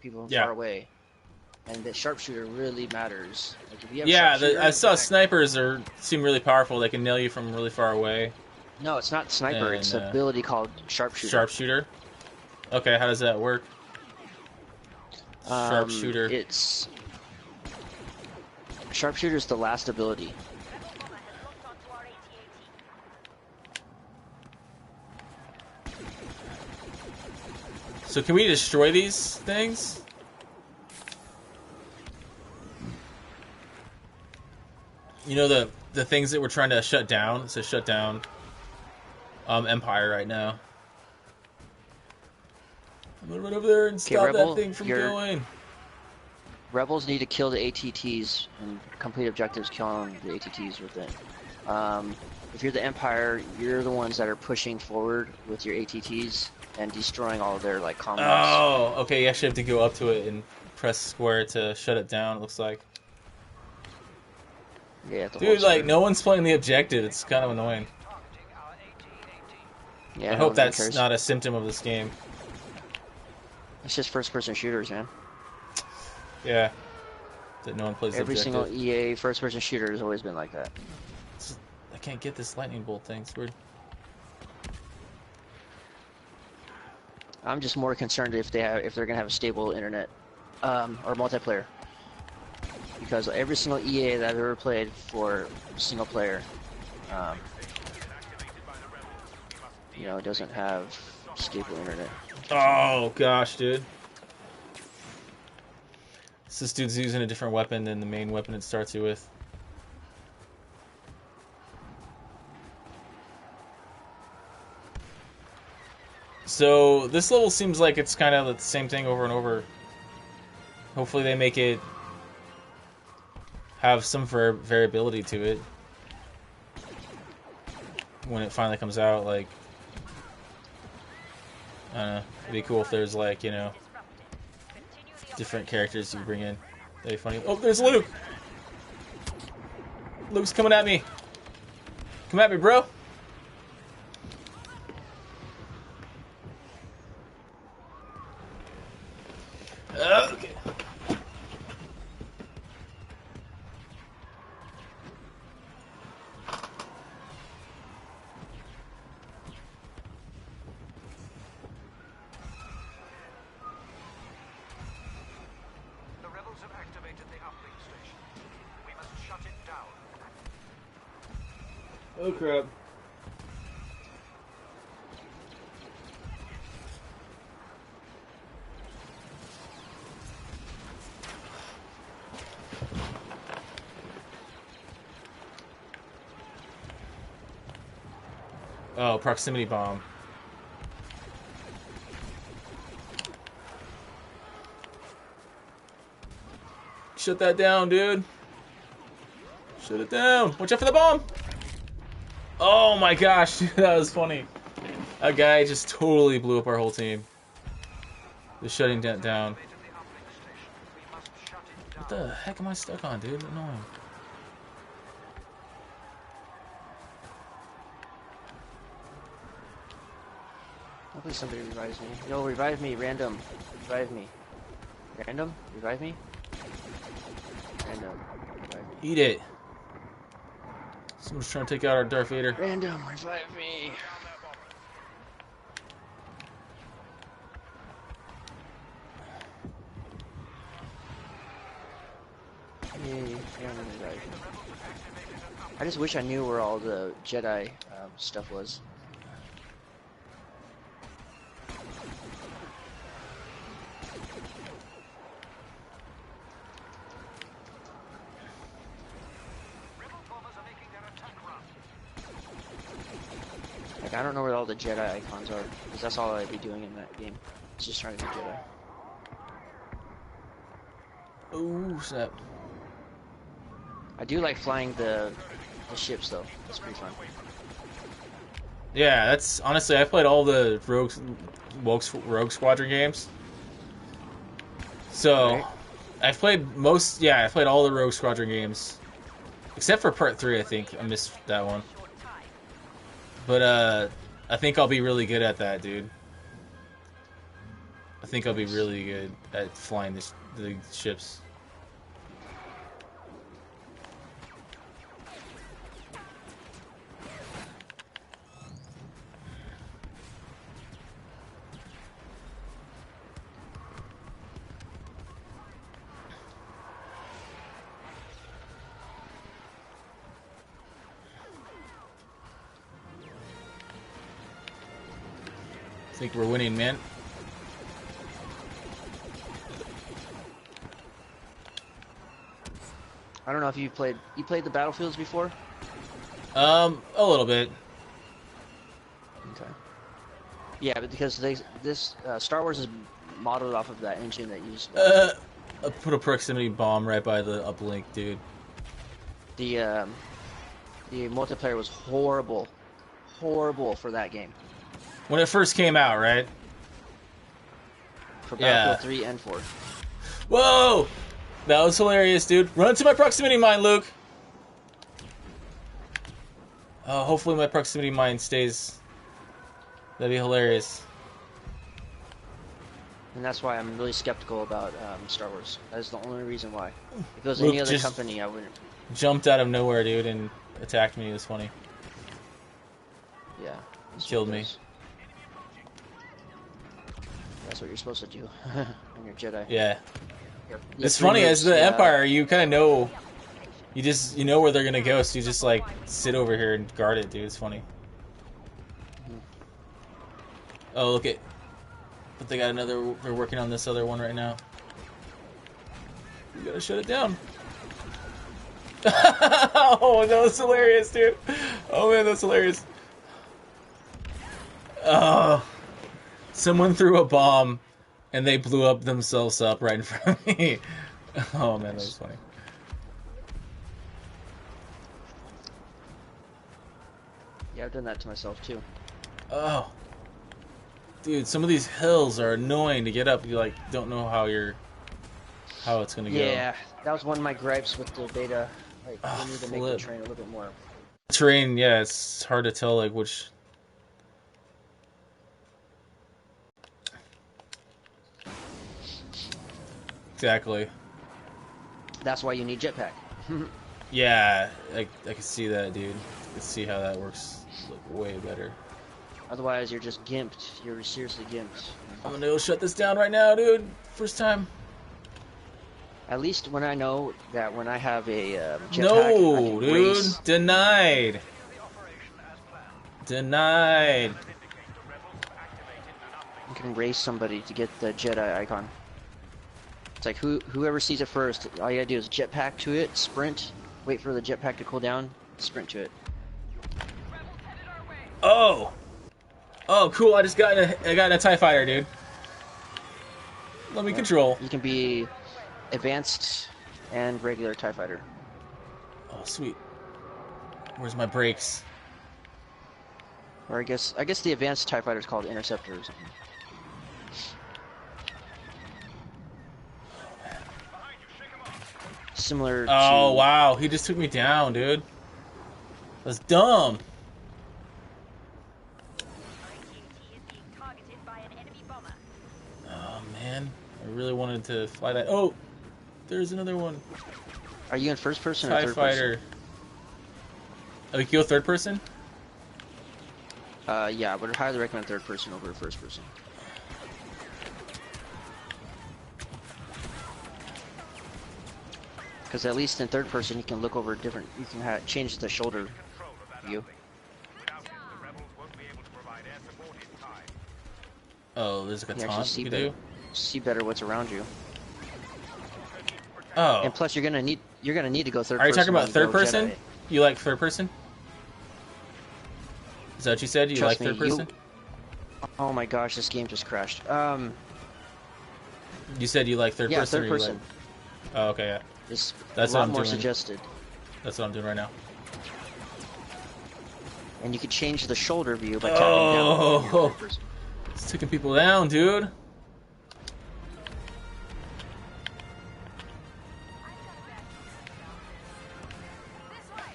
people from Yeah. far away, and the sharpshooter really matters. Like if you have Yeah, sharpshooter, I saw snipers seem really powerful. They can nail you from really far away. no, it's not sniper. It's And an ability called sharpshooter. sharpshooter. Okay, how does that work? Sharpshooter. It's sharpshooter is the last ability. So can we destroy these things? You know the things that we're trying to shut down? It says shut down Empire right now. I'm gonna run over there and stop Rebel, that thing from going. Rebels need to kill the ATTs and complete objectives killing the ATTs with it. If you're the Empire, you're the ones that are pushing forward with your ATTs and destroying all their like comms. Oh, okay. You actually have to go up to it and press square to shut it down. It looks like. Yeah, dude, like no one's playing the objective. It's kind of annoying. Yeah, I hope that's not a symptom of this game. It's just first-person shooters, man. Yeah, that no one plays the objective. Every single EA first-person shooter has always been like that. I can't get this lightning bolt thing. It's weird. I'm just more concerned if they're gonna have a stable internet or multiplayer, because every single EA that I've ever played for single player, you know, it doesn't have stable internet. Oh gosh, dude. This dude's using a different weapon than the main weapon it starts you with. So this level seems like it's kind of the same thing over and over. Hopefully they make it have some variability to it when it finally comes out. Like, I don't know, it'd be cool if there's like, you know, different characters you bring in. That'd be funny. Oh, there's Luke! Luke's coming at me! Come at me, bro! Okay. The rebels have activated the uplink station. We must shut it down. Oh crap. Oh, proximity bomb. Shut that down, dude. Shut it down. Watch out for the bomb. Oh my gosh, dude, that was funny. That guy just totally blew up our whole team. Just shutting that down. What the heck am I stuck on, dude? Annoying. Hopefully somebody revives me. Yo, revive me, random. Revive me. Random? Revive me? Random. Revive me. Eat it. Someone's trying to take out our Darth Vader. Random, revive me. Yay, random, revive me. I just wish I knew where all the Jedi stuff was. Like, I don't know where all the Jedi icons are, because that's all I'd be doing in that game. It's just trying to be Jedi. Ooh, snap. I do like flying the ships, though. It's pretty fun. Yeah, that's honestly, I played all the Rogue Squadron games. So, right. I played all the Rogue Squadron games. Except for Part 3, I think. I missed that one. But, I think I'll be really good at that, dude. I think I'll be really good at flying the ships. I think we're winning, man. I don't know if you played the Battlefields before. A little bit. Okay. Yeah, but because this Star Wars is modeled off of that engine that used. I put a proximity bomb right by the uplink, dude. The multiplayer was horrible for that game. When it first came out, right? For Yeah. Battlefield 3 and 4. Whoa! That was hilarious, dude. Run to my proximity mine, Luke. Hopefully my proximity mine stays. That'd be hilarious. And that's why I'm really skeptical about Star Wars. That's the only reason why. If it was Luke any other just company, I wouldn't. Jumped out of nowhere, dude, and attacked me. It was funny. Yeah. that's Killed what it me. is. That's what you're supposed to do when you're Jedi. Yeah. You have It's 3 funny, moves, as the Empire, you kind of know, you know where they're gonna go, so you just like sit over here and guard it, dude. It's funny. Oh, look at, but they got another. They're working on this other one right now. We gotta shut it down. Oh, that was hilarious, dude. Oh man, that's hilarious. Oh, someone threw a bomb, and they blew up themselves up right in front of me. Oh man, that was funny. Yeah, I've done that to myself too. Oh, dude, some of these hills are annoying to get up. You like don't know how it's gonna go. Yeah, that was one of my gripes with the beta. Like, Oh, we need to make the flip. train a little bit more. Terrain, yeah, it's hard to tell like which. Exactly. That's why you need jetpack. Yeah, I can see that, dude. I can see how that works like, way better. Otherwise, you're just gimped. You're seriously gimped. I'm gonna go shut this down right now, dude. First time. At least when I know that when I have a jetpack, I No, can dude. race. Denied. Denied. You can race somebody to get the Jedi icon. It's like whoever sees it first, all you gotta do is jetpack to it, sprint, wait for the jetpack to cool down, sprint to it. Oh. Oh, cool. I got in a TIE fighter, dude. Let me control. You can be advanced and regular TIE fighter. Oh, sweet. Where's my brakes? Or I guess the advanced TIE fighter is called interceptor or something. Similar to... Oh, wow. He just took me down, dude. That's dumb. Oh, man. I really wanted to fly that. Oh, there's another one. Are you in first person or TIE third fighter. person? Oh, you can go third person? Yeah, I would highly recommend third person over first person. Because at least in third person, you can look over different. You can change the shoulder view. Oh, there's like a You actually taunt see you can better, do? see better what's around you. Oh. And plus, you're gonna need to go third. Are you person talking about when third you go person? Jedi. You like third person? Is that what you said? You Trust like me, third person? Oh my gosh, this game just crashed. You said you like third Yeah, person? third or you person. like... Oh, okay, yeah. It's That's a what lot I'm more doing. suggested. That's what I'm doing right now. And you can change the shoulder view by tapping down. when you're Oh, third person. it's taking people down, dude.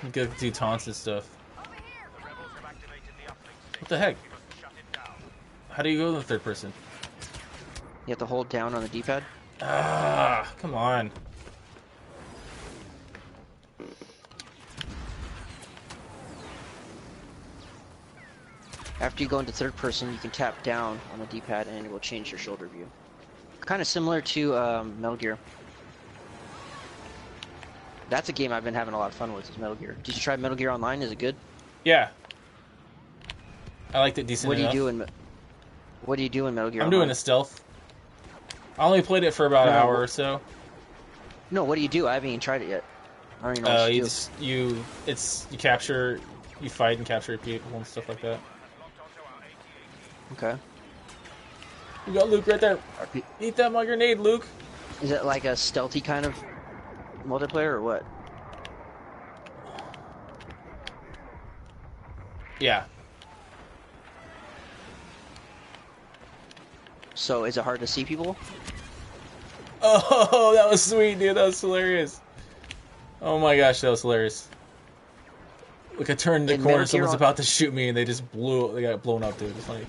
You gotta do taunts and stuff. What the heck? How do you go in the third person? You have to hold down on the D-pad. Ah, come on. After you go into third person, you can tap down on the D-pad and it will change your shoulder view. Kind of similar to Metal Gear. That's a game I've been having a lot of fun with, is Metal Gear. Did you try Metal Gear Online? Is it good? Yeah. I liked it decent enough. What do you do in Metal Gear I'm Online? doing a stealth. I only played it for about an hour or so. No, what do you do? I haven't even tried it yet. I don't even know what you do. You capture, you fight and capture people and stuff like that. Okay. You got Luke right there. Eat that my grenade, Luke. Is it like a stealthy kind of multiplayer or what? Yeah. So is it hard to see people? Oh, that was sweet, dude. That was hilarious. Oh my gosh, that was hilarious. Like I turned the corner, someone's about to shoot me, and they just they got blown up, dude. It's funny.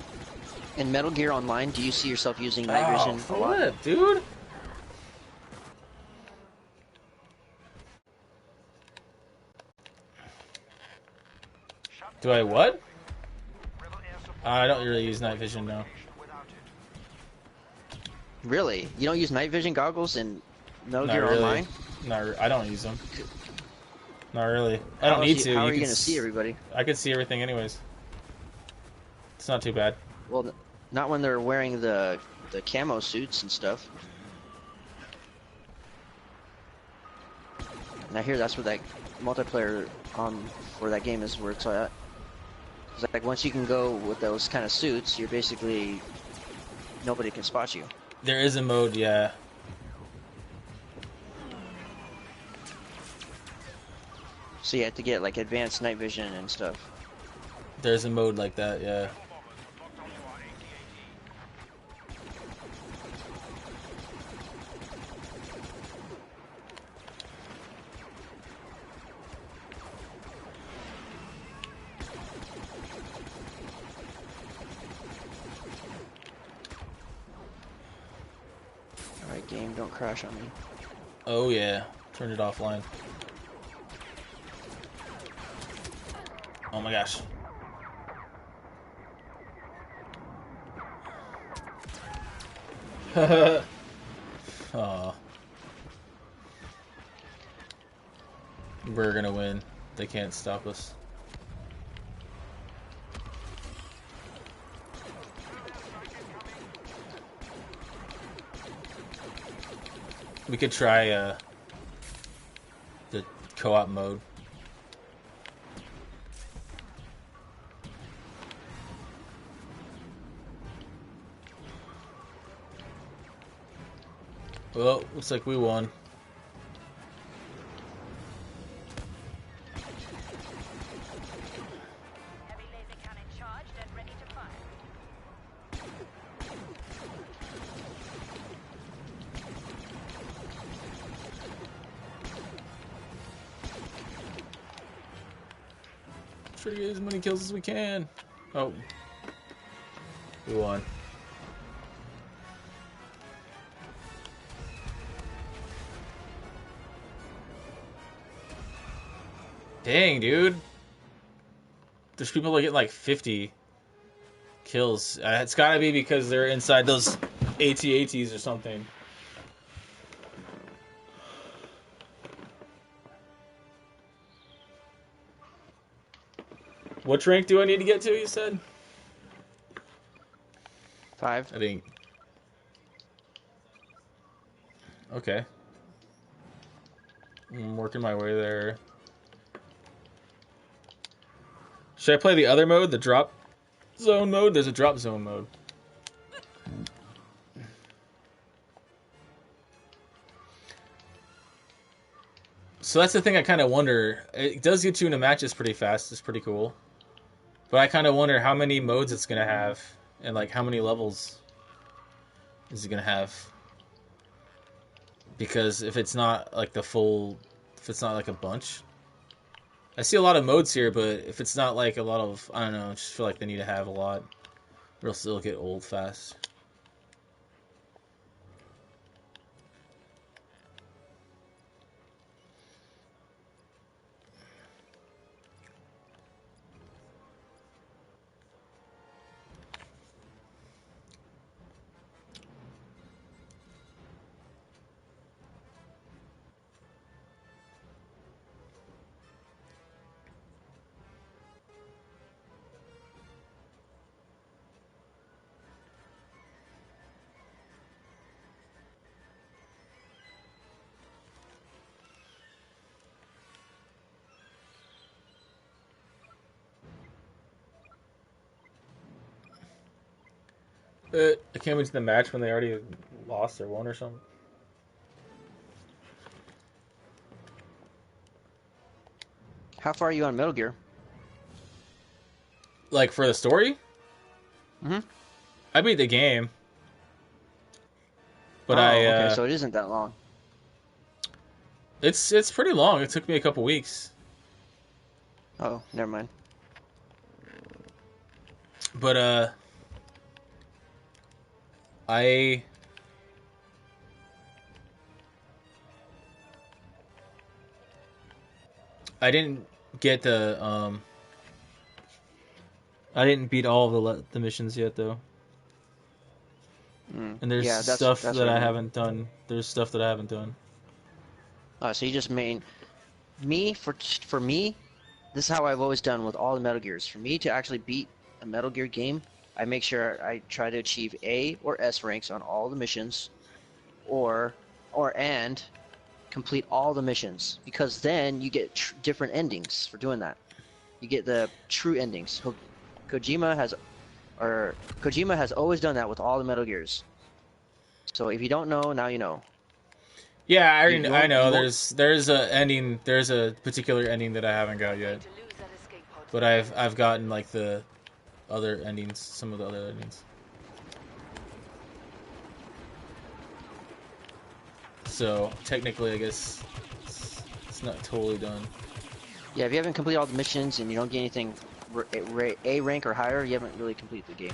In Metal Gear Online, do you see yourself using night vision a lot? What, dude? Do I what? I don't really use night vision, no. Really? You don't use night vision goggles in Metal Gear really. Online? I don't use them. Not really. I don't need to. How are you going to see everybody? I can see everything anyways. It's not too bad. Well, not when they're wearing the camo suits and stuff. And I hear that's what that multiplayer for that game is, where it's at. It's like once you can go with those kind of suits, you're basically nobody can spot you. There is a mode, yeah. So you have to get like advanced night vision and stuff. There's a mode like that, yeah. Alright, game, don't crash on me. Oh yeah, turned it offline. Oh my gosh. Aw. We're gonna win. They can't stop us. We could try the co-op mode. Well, looks like we won. Heavy laser cannon charged and ready to fire. Try to get as many kills as we can. Oh. We won. Dang, dude. There's people that get like 50 kills. It's gotta be because they're inside those AT-ATs or something. What rank do I need to get to, you said? 5. I think. Okay. I'm working my way there. Should I play the other mode, the drop zone mode? There's a drop zone mode. So that's the thing I kind of wonder. It does get you into matches pretty fast. It's pretty cool. But I kind of wonder how many modes it's going to have. And like how many levels is it going to have. Because if it's not like the full... If it's not like a bunch... I see a lot of modes here, but if it's not like a lot of... I don't know, I just feel like they need to have a lot. Or else it'll get old fast. I can't wait to the match when they already lost or won or something. How far are you on Metal Gear? Like for the story, Mm-hmm. I beat the game, but Okay, so it isn't that long. it's pretty long. It took me a couple weeks, Oh, never mind. but I didn't get I didn't beat all of the missions yet though. And there's Yeah, stuff that's that what I I mean. haven't done. There's stuff that I haven't done. So you just main for me. This is how I've always done with all the Metal Gears. For me to actually beat a Metal Gear game, I make sure I try to achieve A or S ranks on all the missions, and complete all the missions, because then you get different endings for doing that. You get the true endings. Kojima has always done that with all the Metal Gears. So if you don't know, now you know. Yeah, I know. You won't. There's a ending. There's a particular ending that I haven't got yet, To lose that escape pod. but I've gotten like the other endings, some of the other endings. So technically, I guess it's not totally done. Yeah, if you haven't completed all the missions and you don't get anything A rank or higher, you haven't really completed the game.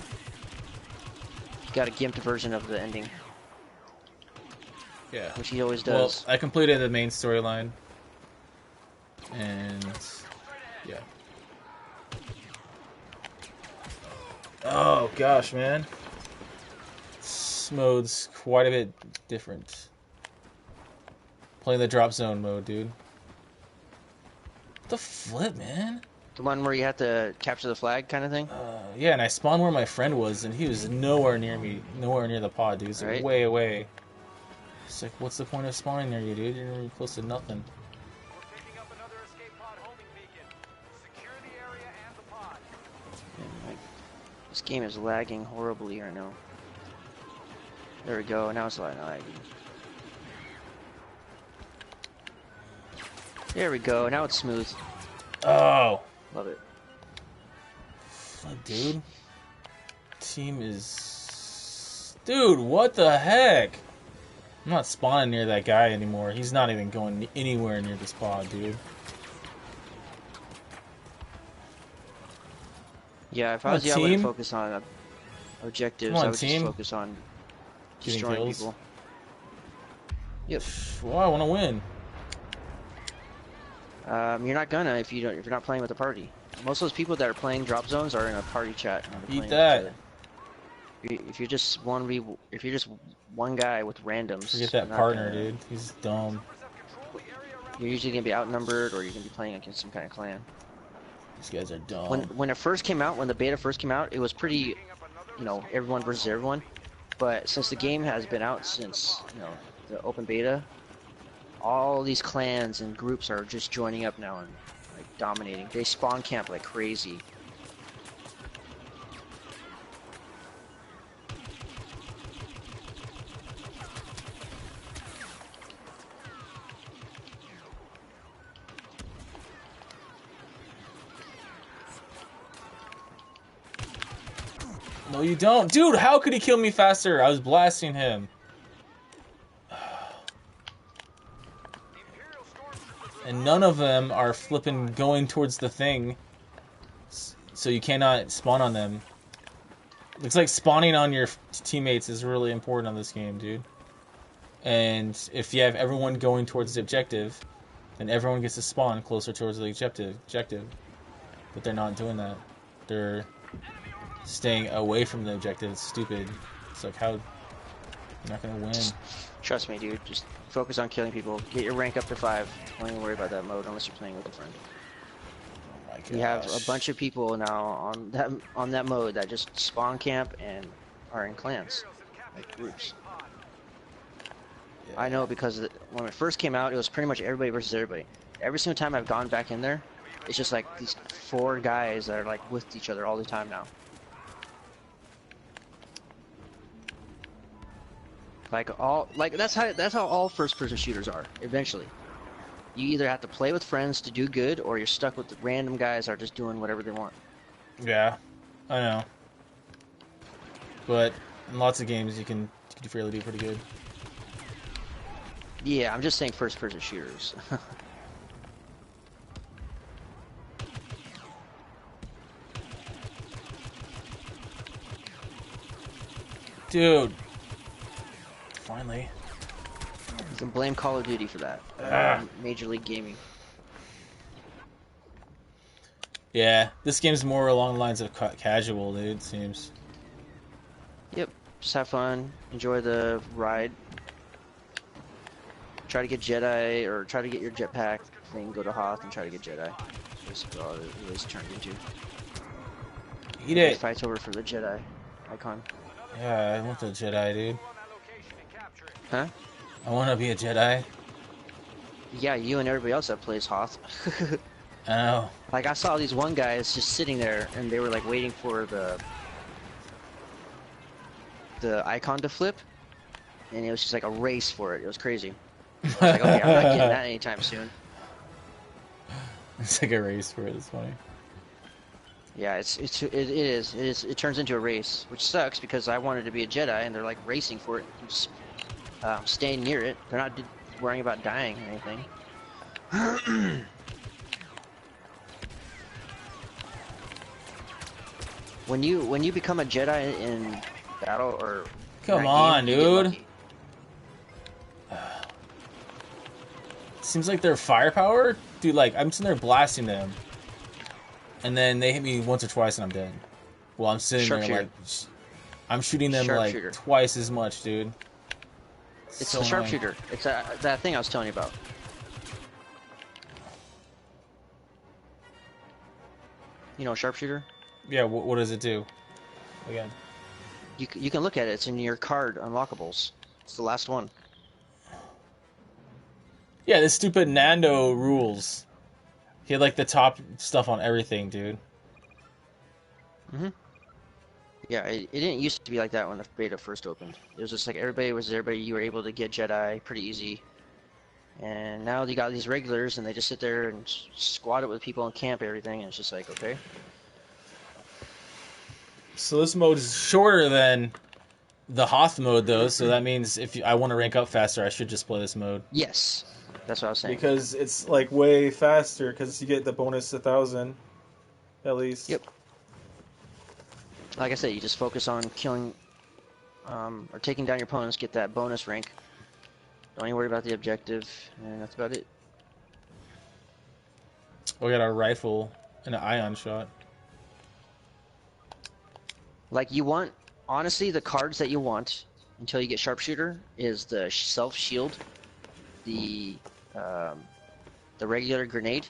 You got a gimped version of the ending, Yeah. which he always Well, does. I completed the main storyline, and yeah. Oh gosh, man, this mode's quite a bit different. Playing the drop zone mode, dude. What the flip, man? The one where you have to capture the flag kind of thing. Yeah, and I spawned where my friend was, and he was nowhere near me, nowhere near the pod, dude. He's Right. way away. It's like, what's the point of spawning near you, dude? You're really close to nothing. We're picking up another escape pod homing beacon. Secure the area and the pod. And, like, this game is lagging horribly right now. There we go. Now it's lagging. There we go. Now it's smooth. Oh, Love it. fuck, dude. Team is, dude. What the heck? I'm not spawning near that guy anymore. He's not even going anywhere near this pod, dude. Yeah, if Come I on, was you, I wouldn't team. focus on objectives. Come on, I would team. just focus on Getting destroying kills. people. Yep. Well, I want to win. You're not gonna if you're not playing with a party. Most of those people that are playing drop zones are in a party chat. And they're Eat playing that. with each other. If you're just one guy with randoms, Forget you're that not partner, gonna- dude. He's dumb. You're usually gonna be outnumbered, or you're gonna be playing against some kind of clan. These guys are dumb. When it first came out, when the beta first came out, it was pretty, everyone versus everyone. But since the game has been out since the open beta, all these clans and groups are just joining up now and like dominating. They spawn camp like crazy. No, you don't. Dude, how could he kill me faster? I was blasting him. And none of them are flipping going towards the thing. So you cannot spawn on them. Looks like spawning on your teammates is really important on this game, dude. And if you have everyone going towards the objective, then everyone gets to spawn closer towards the objective. But they're not doing that. They're staying away from the objective. It's stupid. It's like, how... You're not gonna win. Trust me, dude. Just focus on killing people. Get your rank up to 5. Don't even worry about that mode unless you're playing with a friend. Oh my gosh. You have a bunch of people now on that mode that just spawn camp and are in clans, like groups. Yeah. I know because when it first came out, it was pretty much everybody versus everybody. Every single time I've gone back in there, it's just like these 4 guys that are like with each other all the time now. Like that's how all first-person shooters are. Eventually, you either have to play with friends to do good, or you're stuck with the random guys that are just doing whatever they want. Yeah, I know. But in lots of games, you can fairly do pretty good. Yeah, I'm just saying first-person shooters. Dude. Finally. You can blame Call of Duty for that. Major League Gaming. Yeah, this game's more along the lines of casual, dude, it seems. Yep, just have fun, enjoy the ride. Try to get Jedi, or try to get your jetpack thing, go to Hoth and try to get Jedi. That's basically all it was turned into. Eat Everybody it! fights over for the Jedi icon. Yeah, I want the Jedi, dude. Huh? I want to be a Jedi. Yeah, you and everybody else that plays Hoth. I know. Like, I saw these one guys just sitting there, and they were like waiting for the icon to flip, and it was just like a race for it. It was crazy. I was like, okay, I'm not getting that anytime soon. It's like a race for it, it's funny. Yeah, it turns into a race, which sucks because I wanted to be a Jedi, and they're like racing for it, just staying near it. They're not worrying about dying or anything. When you become a Jedi in battle or Come in that on, game, you get dude. lucky. Seems like their firepower, dude. Like I'm sitting there blasting them, and then they hit me once or twice, and I'm dead. Well, I'm sitting there like I'm shooting them like twice as much, dude. It's the sharpshooter. It's that thing I was telling you about. You know, sharpshooter. Yeah. What does it do? Again. You can look at it. It's in your card unlockables. It's the last one. Yeah, this stupid Nando rules. He had like the top stuff on everything, dude. Yeah, it didn't used to be like that when the beta first opened. It was just like everybody. You were able to get Jedi pretty easy. And now you got these regulars, and they just sit there and squat it with people and camp everything, and it's just like, okay. So this mode is shorter than the Hoth mode, though. So that means if I want to rank up faster, I should just play this mode. Yes, that's what I was saying. Because it's like way faster, because you get the bonus 1,000, at least. Yep. Like I said, you just focus on killing or taking down your opponents, get that bonus rank. Don't even worry about the objective, and that's about it. We got a rifle and an ion shot. Like you want, honestly, the cards that you want until you get sharpshooter is the self shield, the regular grenade,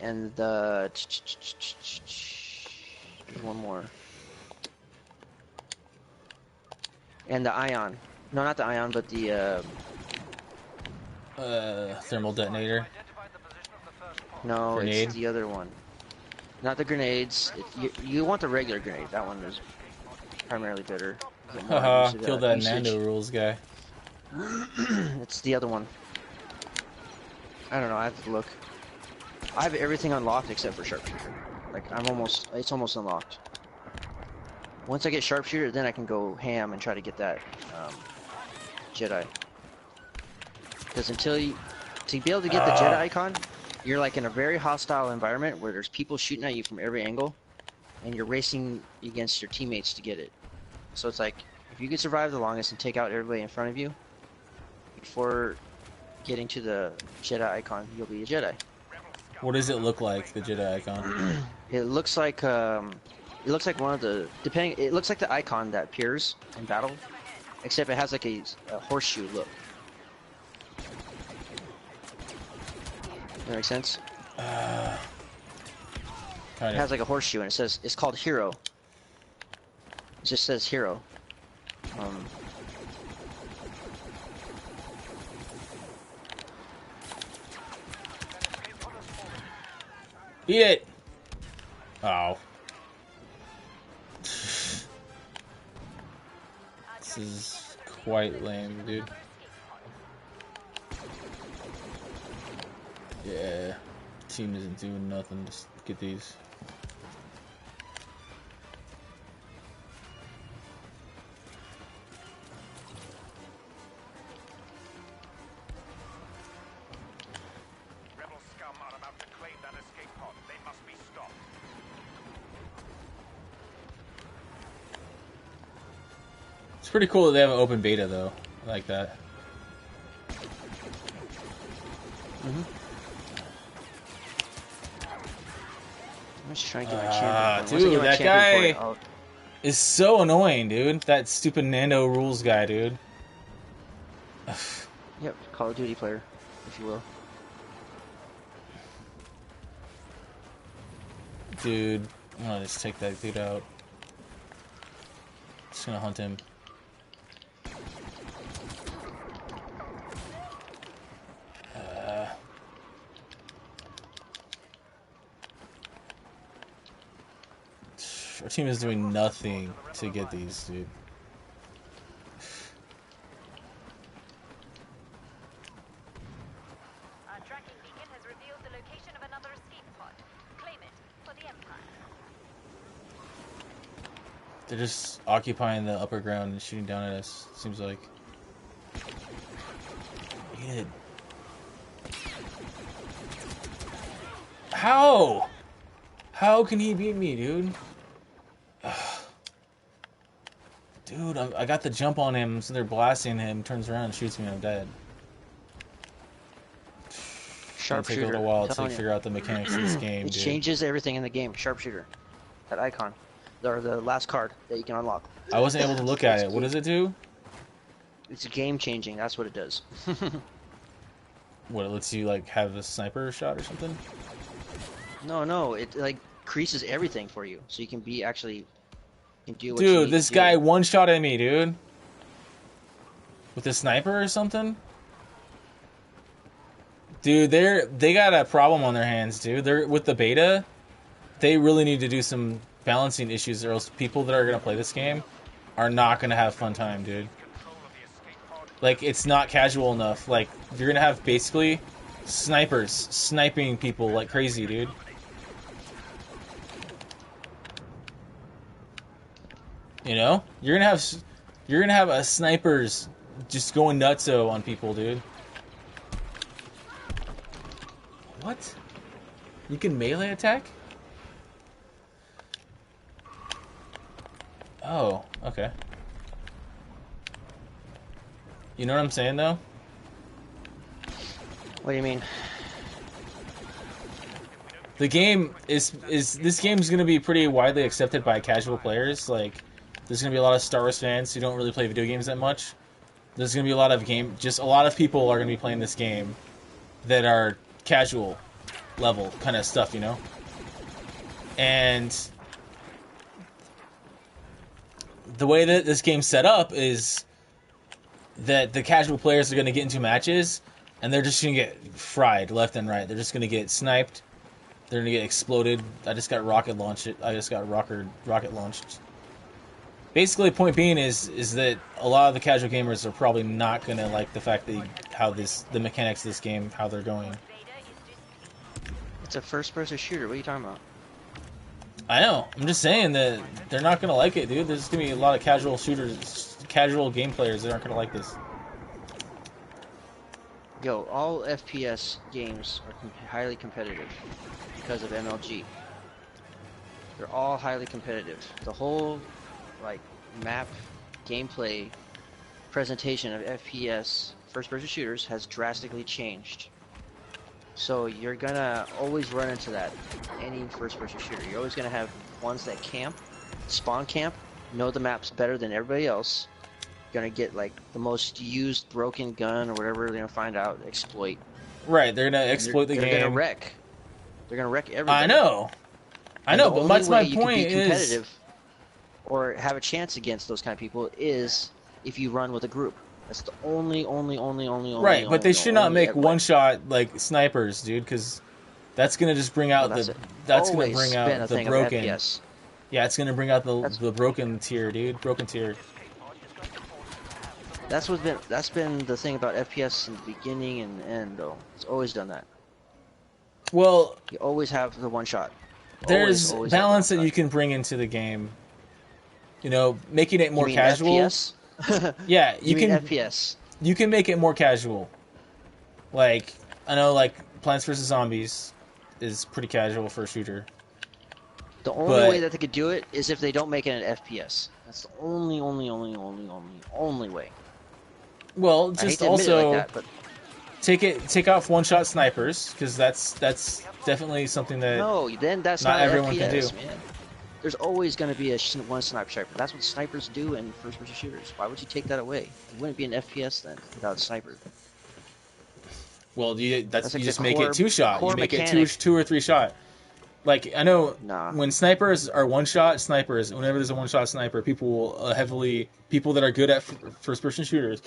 and the one more, and the ion. No, not the ion, but the Thermal detonator. no, Grenade. it's the other one. Not the grenades. You want the regular grenade. That one is primarily better. Haha, kill that Nando rules guy. It's the other one. I don't know. I have to look. I have everything unlocked except for sharpshooter. Like it's almost unlocked. Once I get sharpshooter, then I can go ham and try to get that Jedi. Because to be able to get the Jedi icon, you're like in a very hostile environment where there's people shooting at you from every angle, and you're racing against your teammates to get it. So it's like, if you can survive the longest and take out everybody in front of you before getting to the Jedi icon, you'll be a Jedi. What does it look like, the Jedi icon? It looks like one of the it looks like the icon that appears in battle, except it has like a horseshoe look. That makes sense? Kind It has like a horseshoe, and it's called Hero. It just says Hero. Eat it! Oh. This is quite lame, dude. Yeah, team isn't doing nothing. Just get these. Rebel scum are about to claim that escape pod. They must be stopped. It's pretty cool that they have an open beta, though. I like that. I'm just trying to get my champion point. Once I Dude, get my that champion guy point, is so annoying, dude. That stupid Nando rules guy, dude. yep, Call of Duty player, if you will. Dude, I'm gonna just take that dude out. Just gonna hunt him. Our team is doing nothing to get these, dude. Our tracking beacon has revealed the location of another escape pod. Claim it for the Empire. They're just occupying the upper ground and shooting down at us, seems like. Good. How? How can he beat me, dude? Dude, I got the jump on him, so they're blasting him, turns around and shoots me, and I'm dead. It's gonna take a Sharpshooter. little while I'm to telling you. figure out the mechanics of this game, It dude. changes everything in the game. Sharpshooter. That icon. Or the last card that you can unlock. I wasn't able to look at it. What does it do? It's game changing. That's what it does. What, it lets you, like, have a sniper shot or something? No. It like increases everything for you, so you can be actually. You can do what you Dude, need this to guy do. one-shot at me, dude. With a sniper or something? Dude, they got a problem on their hands, dude. They're with the beta. They really need to do some balancing issues, or else people that are gonna play this game are not gonna have fun time, dude. Control of the escape pod. Like, it's not casual enough. Like, you're gonna have basically snipers sniping people like crazy, dude. You know, you're gonna have a snipers just going nutso on people, dude. What? You can melee attack? Oh, okay. You know what I'm saying, though? What do you mean? The game is this game is gonna be pretty widely accepted by casual players. Like, there's gonna be a lot of Star Wars fans who don't really play video games that much. There's gonna be a lot of a lot of people are gonna be playing this game that are casual level kind of stuff, you know. And the way that this game's set up is that the casual players are gonna get into matches and they're just gonna get fried left and right. They're just gonna get sniped. They're gonna get exploded. I just got rocket launched. Rocket launched. Basically, point being is that a lot of the casual gamers are probably not gonna like the fact that the mechanics of this game, how they're going. Beta is just It's a first-person shooter. What are you talking about? I know. I'm just saying that they're not gonna like it, dude. There's gonna be a lot of casual shooters, casual game players that aren't gonna like this. Yo, all FPS games are highly competitive because of MLG. They're all highly competitive. The whole like map gameplay presentation of FPS first-person shooters has drastically changed. So you're gonna always run into that. Any first-person shooter, you're always gonna have ones that camp, spawn camp, know the maps better than everybody else. Gonna get like the most used broken gun or whatever they're gonna find out, exploit. Right? They're gonna exploit the They're game. gonna wreck. They're gonna wreck everybody. I know. And But the only that's my way you can point be is. competitive or have a chance against those kind of people is if you run with a group. That's the only Right, but they should not only make ever. one shot like snipers, dude, because that's gonna just bring out Well, that's gonna always bring been out a the thing of broken. FPS. Yeah, it's gonna bring out That's- the broken tier, dude. Broken tier. that's been the thing about FPS in the beginning and end though. It's always done that. Well, You always have the one shot. there's Always have the balance one that shot. you can bring into the game. You know, making it You more mean casual. FPS? Yeah, You mean FPS? you can make it more casual. Like I know, like Plants vs Zombies is pretty casual for a shooter. The only way But that they could do it is if they don't make it an FPS. That's the only way. well, I hate just to admit it like also that, but take off one-shot snipers because that's definitely something that no, then that's not not an everyone can do. FPS, man. There's always going to be one sniper. That's what snipers do in first-person shooters. Why would you take that away? It wouldn't be an FPS then without a sniper. Well, you That's like just the make it two-shot. You core make it mechanic. two or three shot. Like I know Nah. when snipers are one-shot snipers, whenever there's a one-shot sniper, people will people that are good at first-person shooters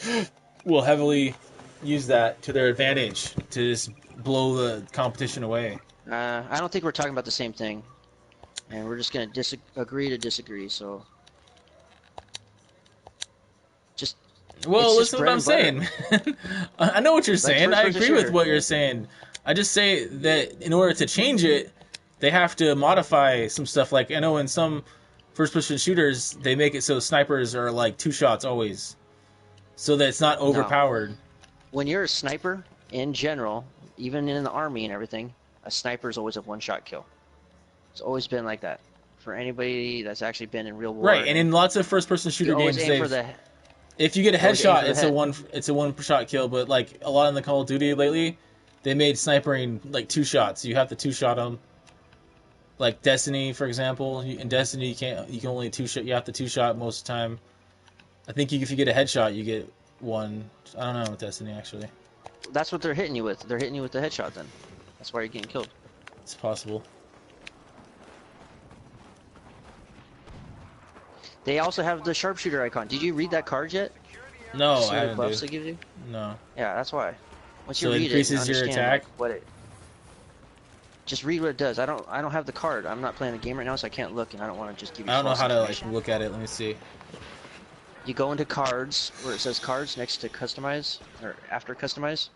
will heavily use that to their advantage to just blow the competition away. I don't think we're talking about the same thing, and we're just gonna agree to disagree. So, just Well, it's just listen to what bread I'm and saying. I know what you're saying. I first-person agree with shooter. what you're saying. I just say that in order to change it, they have to modify some stuff. Like I know in some first-person shooters, they make it so snipers are like two shots always, so that it's not No. overpowered. When you're a sniper, in general, even in the army and everything, a sniper is always a one-shot kill. It's always been like that. For anybody that's actually been in real war. Right, and in lots of first-person shooter you always games, aim for the. if you get a always aim headshot, for the it's a one shot kill. But like a lot in the Call of Duty lately, they made snipering like two shots. You have to two shot them. Like Destiny, for example, in Destiny you can only two shot. You have to two shot most of the time. I think if you get a headshot, you get one. I don't know with Destiny actually. That's what they're hitting you with. They're hitting you with the headshot. Then, that's why you're getting killed. It's possible. They also have the sharpshooter icon. Did you read that card yet? No, See I the haven't. buffs Dude. they give you? No. Yeah, that's why. Once So you it read increases it, you your understand, attack? like, what it. Just read what it does. I don't have the card. I'm not playing the game right now, so I can't look, and I don't want to just give you. I don't know false how to like information. look at it. Let me see. You go into cards where it says cards next to customize or after customize.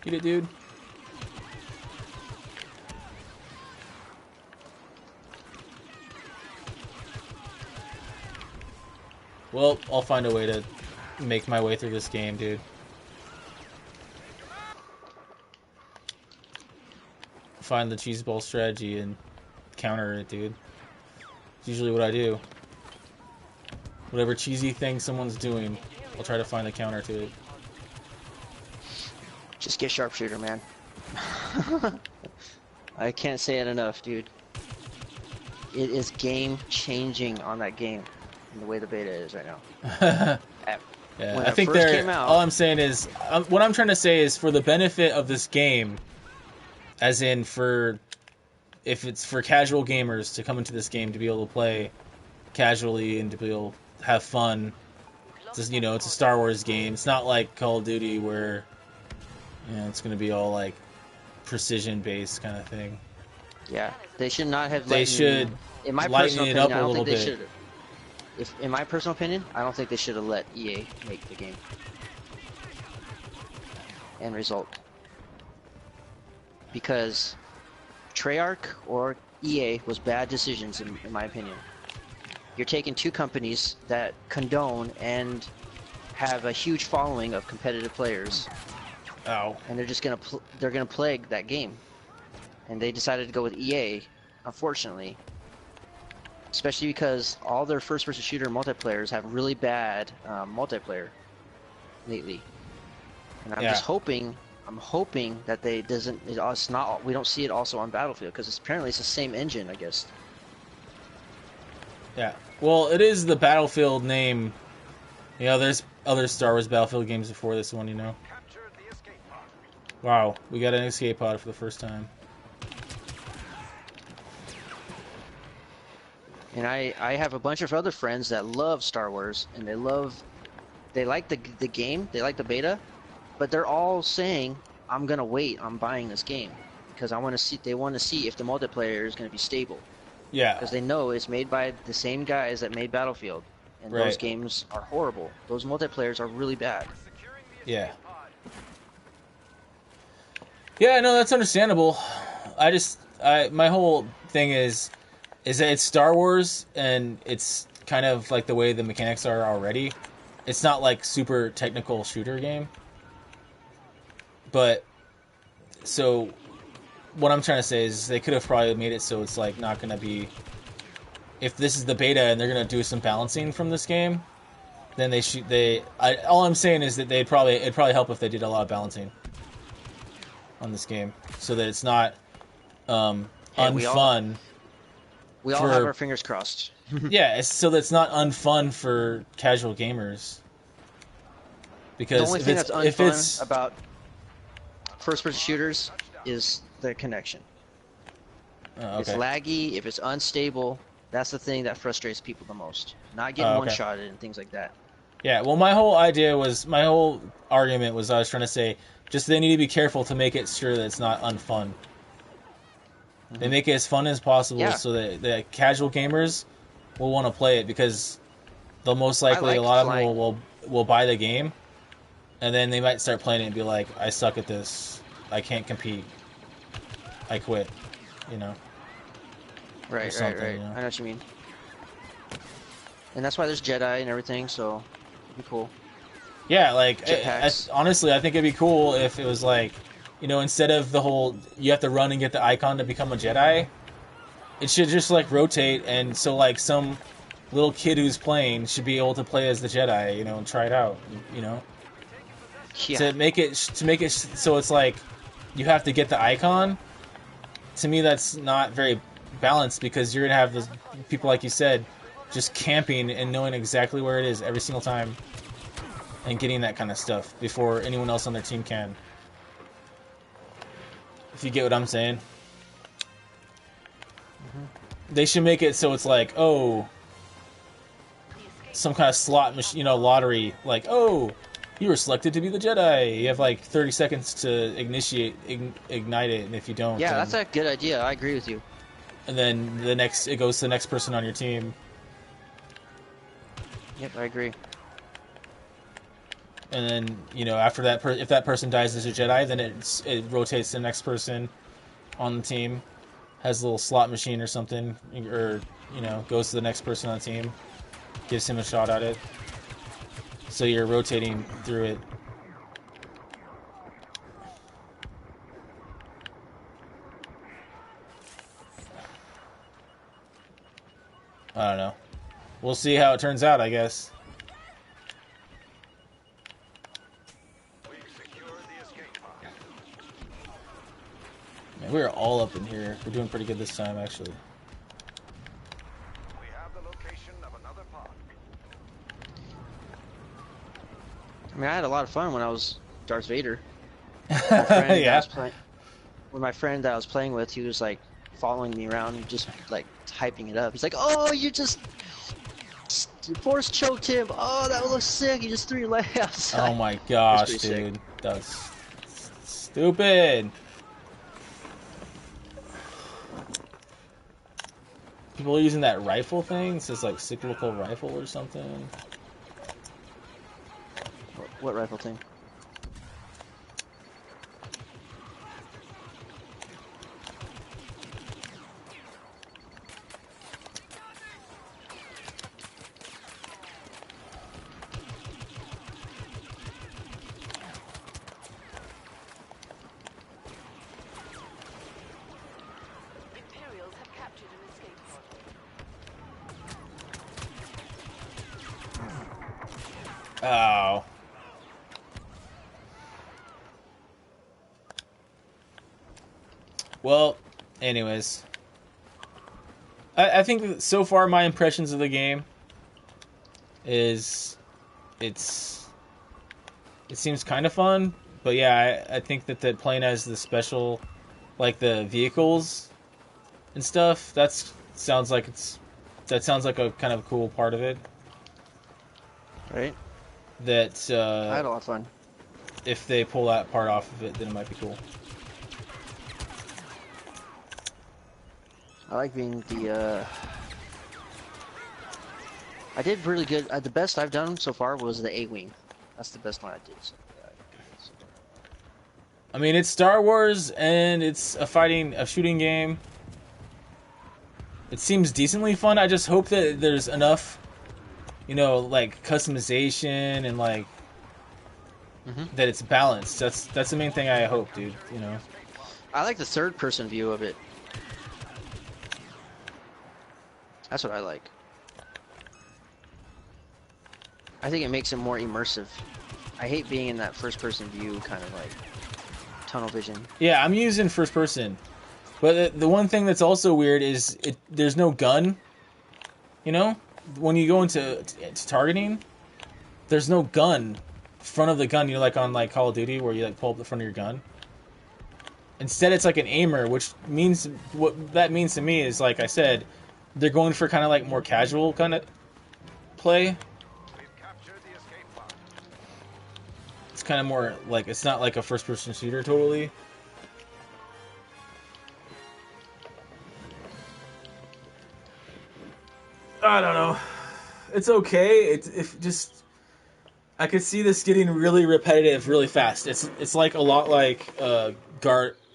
Get it, dude. Well, I'll find a way to make my way through this game, dude. Find the cheese ball strategy and counter it, dude. It's usually what I do. Whatever cheesy thing someone's doing, I'll try to find the counter to it. Just get sharpshooter, man. I can't say it enough, dude. It is game changing on that game, in the way the beta is right now. Yeah, When I it think first they're. came out- All I'm saying is, what I'm trying to say is, for the benefit of this game, as in for, if it's for casual gamers to come into this game to be able to play casually and to be able to have fun. It's just, it's a Star Wars game. It's not like Call of Duty where, it's going to be all like precision based kind of thing. Yeah, they should not have. They should in my lighten personal it opinion, up I a don't little think they bit. should. In my personal opinion, I don't think they should have let EA make the game. End result. Because Treyarch or EA was bad decisions, in my opinion. You're taking two companies that condone and have a huge following of competitive players, Ow. and they're just gonna plague that game. And they decided to go with EA, unfortunately. Especially because all their first-person shooter multiplayers have really bad multiplayer lately, and I'm Yeah. just hoping. I'm hoping that it's not. We don't see it also on Battlefield because apparently it's the same engine, I guess. Yeah. Well, it is the Battlefield name. There's other Star Wars Battlefield games before this one, Captured the escape pod. Wow, we got an escape pod for the first time. And I have a bunch of other friends that love Star Wars, and they like the game, they like the beta, but they're all saying, I'm gonna wait on buying this game. because I want to see. They want to see if the multiplayer is going to be stable, Yeah. because they know it's made by the same guys that made Battlefield, and those Right. games are horrible. Those multiplayers are really bad. Securing the Yeah. escape pod. Yeah, no, that's understandable. My whole thing is that it's Star Wars, and it's kind of like the way the mechanics are already. It's not like super technical shooter game. But, so, what I'm trying to say is they could have probably made it so it's like not going to be... If this is the beta and they're going to do some balancing from this game, then all I'm saying is that it'd probably help if they did a lot of balancing on this game, so that it's not unfun. We all have our fingers crossed. Yeah, so that it's not unfun for casual gamers. Because The only thing that's unfun about first-person shooters is the connection. Okay. It's laggy. If it's unstable, that's the thing that frustrates people the most. Not getting one-shotted and things like that. Yeah, well, my whole argument was I was trying to say, just they need to be careful to make it sure that it's not unfun. Mm-hmm. They make it as fun as possible so that the casual gamers will want to play it, because they'll most likely, a lot of them will buy the game, and then they might start playing it and be like, I suck at this. I can't compete. I quit. You know? Right. You know? I know what you mean. And that's why there's Jedi and everything, so it'd be cool. Yeah, like, honestly, I think it'd be cool if it was like, you know, instead of the whole, you have to run and get the icon to become a Jedi, it should just, like, rotate, and so, like, some little kid who's playing should be able to play as the Jedi, you know, and try it out, you know? Yeah. To make it so it's like, you have to get the icon, to me that's not very balanced, because you're gonna have those people, like you said, just camping and knowing exactly where it is every single time, and getting that kind of stuff before anyone else on their team can. If you get what I'm saying. Mm-hmm. They should make it so it's like, oh, some kind of slot machine, you know, lottery. Like, oh, you were selected to be the Jedi. You have like 30 seconds to ignite it, and if you don't, yeah, then, that's a good idea. I agree with you. And then it goes to the next person on your team. Yep, I agree. And then, you know, after that, if that person dies as a Jedi, then it rotates to the next person on the team, has a little slot machine or something, or, you know, goes to the next person on the team, gives him a shot at it. So you're rotating through it. I don't know. We'll see how it turns out, I guess. Man, we're all up in here. We're doing pretty good this time, actually. We have the location of another pod. I mean, I had a lot of fun when I was Darth Vader. My friend Yeah. When my friend that I was playing with, he was like following me around and just like hyping it up. He's like, "Oh, you just force choked him. Oh, that looks sick. You just threw your leg outside." Oh my gosh, dude. sick. That's stupid. People are using that rifle thing. It says like cyclical rifle or something. What rifle thing? Imperials have captured an escape pod. Oh. Well, anyways. I think that so far my impressions of the game is it seems kind of fun, but yeah, I think that playing as the special, like the vehicles and stuff, that sounds like a kind of cool part of it. Right. That I had a lot of fun. if they pull that part off of it, then it might be cool. I like being the. I did really good. The best I've done so far was the A-wing. That's the best one I did. So, I mean, it's Star Wars and it's a shooting game. It seems decently fun. I just hope that there's enough, like customization and like that it's balanced. That's the main thing I hope, dude. I like the third-person view of it. That's what I like. I think it makes it more immersive. I hate being in that first-person view, kind of like tunnel vision. Yeah, I'm using first person, but the one thing that's also weird is there's no gun. When you go into targeting, there's no gun. Front of the gun, like on like Call of Duty, where you like pull up the front of your gun. Instead, it's like an aimer, which means what that means to me is, like I said, they're going for kind of like more casual kind of play. It's kind of more like, it's not like a first-person shooter totally. I don't know. It's okay. If just I could see this getting really repetitive really fast. It's like a lot like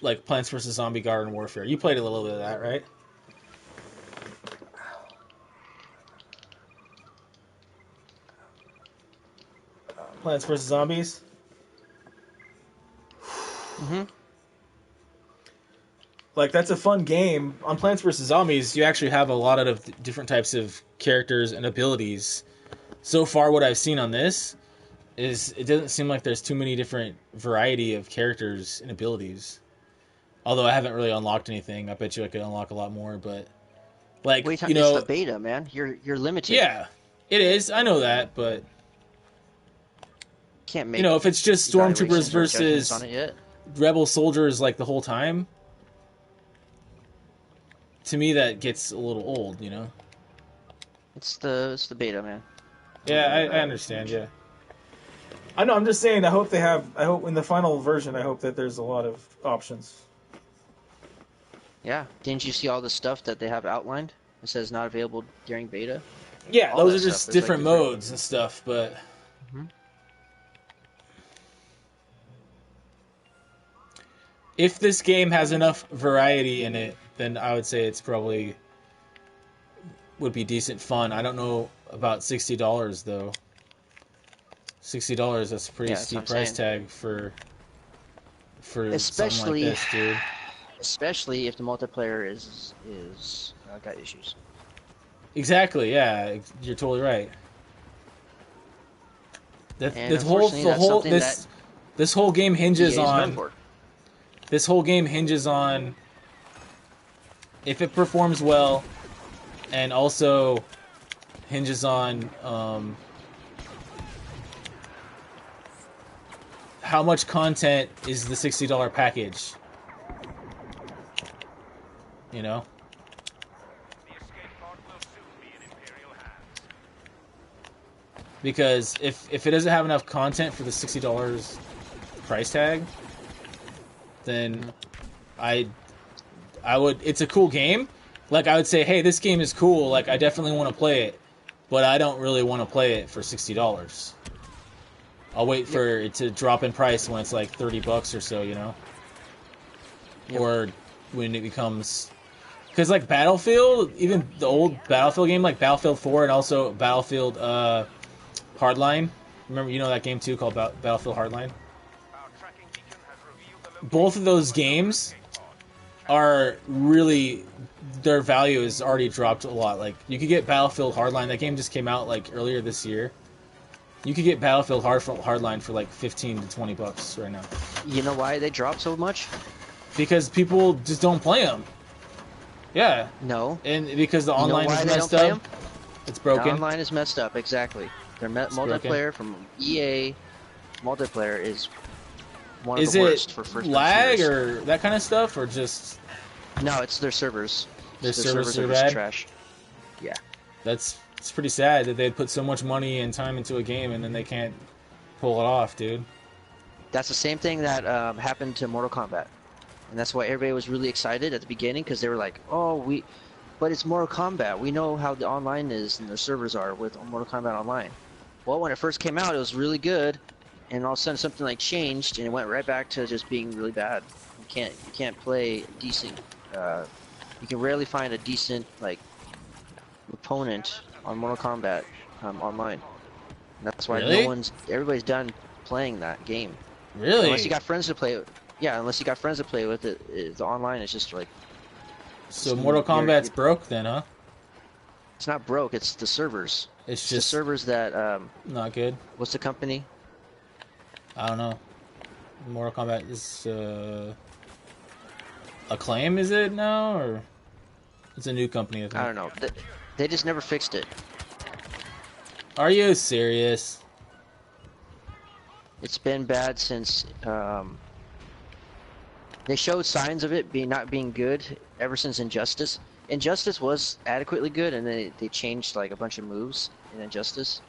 like Plants vs Zombie Garden Warfare. You played a little bit of that, right? Plants vs Zombies. Like, that's a fun game. On Plants vs. Zombies, you actually have a lot of different types of characters and abilities. So far, what I've seen on this is it doesn't seem like there's too many different variety of characters and abilities. Although I haven't really unlocked anything. I bet you I could unlock a lot more, but... Like, Wait, it's the beta, man. You're limited. Yeah, it is. I know that, but... Can't make if it's just stormtroopers versus on it yet. rebel soldiers like the whole time, to me that gets a little old, It's the beta, man. Yeah, I understand. Yeah, I know. I'm just saying. I hope in the final version, I hope that there's a lot of options. Yeah. Didn't you see all the stuff that they have outlined? It says not available during beta. Yeah, All those that are just stuff is, different modes and stuff, but. If this game has enough variety in it, then I would say it's probably would be decent fun. I don't know about $60 though. $60, that's a pretty steep price tag for something like this, dude. Especially if the multiplayer is got issues. Exactly, yeah, you're totally right. This whole game hinges on. This whole game hinges on if it performs well, and also hinges on how much content is the $60 package. The escape pod will soon be in Imperial hands. Because if it doesn't have enough content for the $60 price tag, then I would. It's a cool game. Like, I would say, hey, this game is cool. Like, I definitely want to play it, but I don't really want to play it for $60. I'll wait for it to drop in price when it's like $30 or so, Yep. Or when it becomes, because like Battlefield, even the old Battlefield game, like Battlefield 4 and also Battlefield Hardline. Remember, that game too called Battlefield Hardline. Both of those games are really, their value has already dropped a lot. Like, you could get Battlefield Hardline. That game just came out like earlier this year. You could get Battlefield Hardline for like $15 to $20 right now. You know why they dropped so much? Because people just don't play them. Yeah. No. And because the online is messed up. It's broken. The online is messed up, exactly. Their multiplayer from EA multiplayer is one of the worst for first-person lag shooters. or that kind of stuff, or just... No, it's their servers. Their servers are bad? just trash. Yeah. It's pretty sad that they'd put so much money and time into a game and then they can't pull it off, dude. That's the same thing that happened to Mortal Kombat. and that's why everybody was really excited at the beginning because they were like, "Oh, but it's Mortal Kombat. We know how the online is and the servers are with Mortal Kombat Online." Well, when it first came out, it was really good, and all of a sudden something like changed, and it went right back to just being really bad. You can't play decent. You can rarely find a decent like opponent on Mortal Kombat online. And that's why Really? everybody's done playing that game. Really? Unless you got friends to play with. Yeah, unless you got friends to play with it, the online is just like. So Mortal Kombat's broke then, huh? It's not broke. It's the servers. It's the just servers that. not good. What's the company? I don't know. Mortal Kombat is Acclaim, is it now, or it's a new company? I think. I don't know. They just never fixed it. Are you serious? It's been bad since they showed signs of it not being good ever since Injustice. Injustice was adequately good, and then they changed like a bunch of moves in Injustice,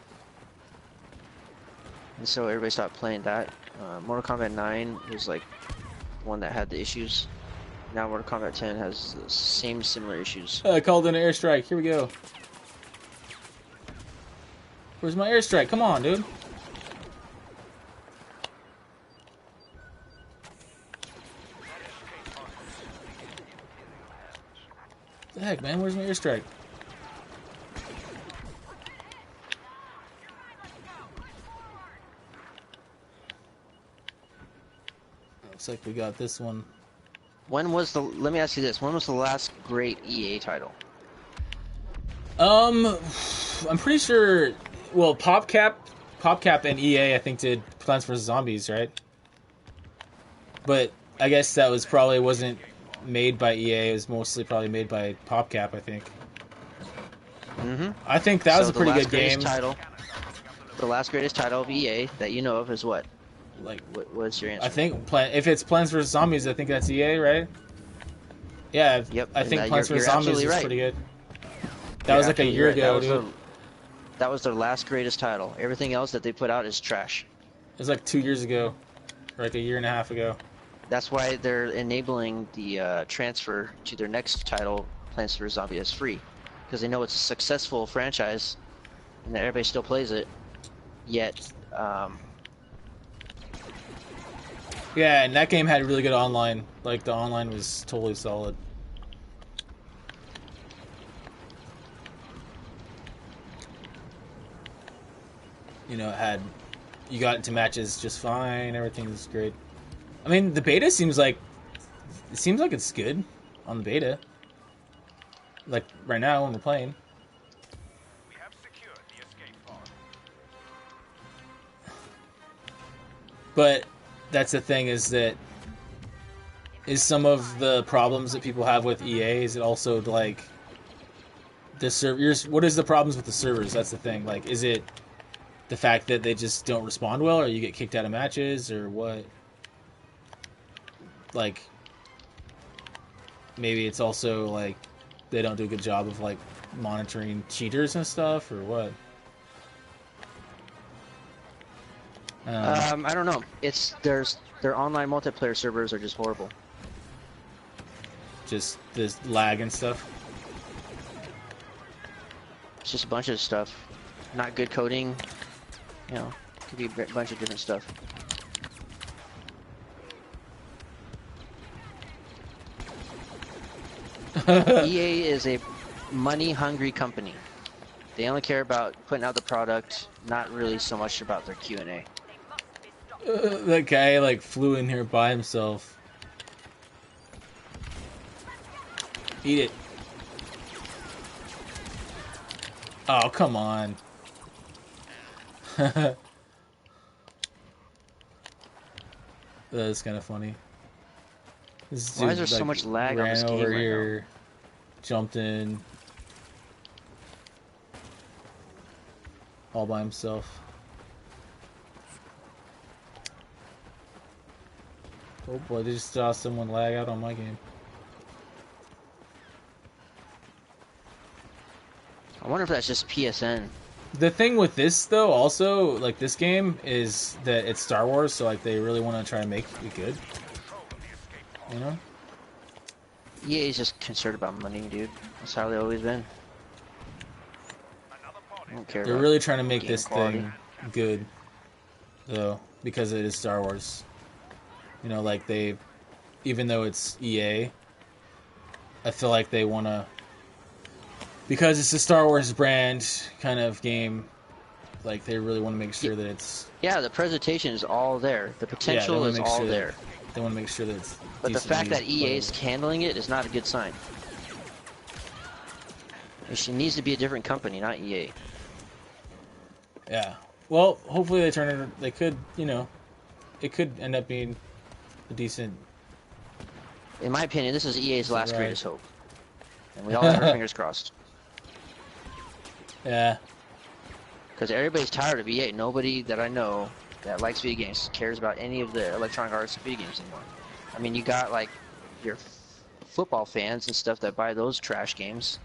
and so everybody stopped playing that. Mortal Kombat 9 was like one that had the issues. Now Mortal Kombat 10 has the same similar issues. I called in an airstrike. Here we go. Where's my airstrike? Come on, dude. What the heck, man? Where's my airstrike? Looks like we got this one. Let me ask you this: when was the last great EA title? I'm pretty sure. Well, PopCap and EA, I think, did Plants vs Zombies, right? But I guess that wasn't made by EA. It was mostly probably made by PopCap, I think. Mm-hmm. I think that was a pretty good game. The last greatest title of EA that you know of is what? Like, what's your answer? I think if it's Plants vs Zombies, I think that's EA, right? Yeah. Yep. I think Plants vs you're Zombies is right. pretty good. That was like a year ago, dude. That was their last greatest title. Everything else that they put out is trash. It was like 2 years ago, or like a year and a half ago. That's why they're enabling the transfer to their next title, Plants vs Zombies, as free, because they know it's a successful franchise, and that everybody still plays it. Yet, yeah, and that game had really good online. Like, the online was totally solid. You know, you got into matches just fine. Everything was great. I mean, the beta seems like it's good on the beta. Like right now when we're playing. We have secured the escape pod. But that's the thing, is some of the problems that people have with EA, is it also like the servers? What is the problems with the servers? That's the thing. Like, is it the fact that they just don't respond well, or you get kicked out of matches, or what? Like, maybe it's also like they don't do a good job of like monitoring cheaters and stuff, or what? I don't know. Their online multiplayer servers are just horrible. Just this lag and stuff. It's just a bunch of stuff. Not good coding. You know, could be a bunch of different stuff. EA is a money-hungry company. They only care about putting out the product, not really so much about their Q&A. That guy like flew in here by himself. Eat it. Oh, come on. That's kind of funny. This Why dude, is there so much lag on this ran game over right here, jumped in, all by himself. Oh boy, they just saw someone lag out on my game. I wonder if that's just PSN. The thing with this, though, also, like, this game, is that it's Star Wars, so, like, they really want to try and make it good. You know? EA is just concerned about money, dude. That's how they've always been. I don't care They're about really trying to make game this quality. thing good, though, because it is Star Wars. You know, like they, even though it's EA, I feel like they want to, because it's a Star Wars brand kind of game. Like they really want to make sure that it's Yeah, the presentation is all there. The they potential want is to make all sure there. they want to make sure that it's. But the fact that EA is playable. handling it is not a good sign. It needs to be a different company, not EA. Yeah. Well, hopefully they turn it. They could, you know, it could end up being a decent. In my opinion, this is EA's last right. greatest hope. And we all have our fingers crossed. Yeah. Because everybody's tired of EA. Nobody that I know that likes video games cares about any of the Electronic Arts video games anymore. I mean, you got like your football fans and stuff that buy those trash games.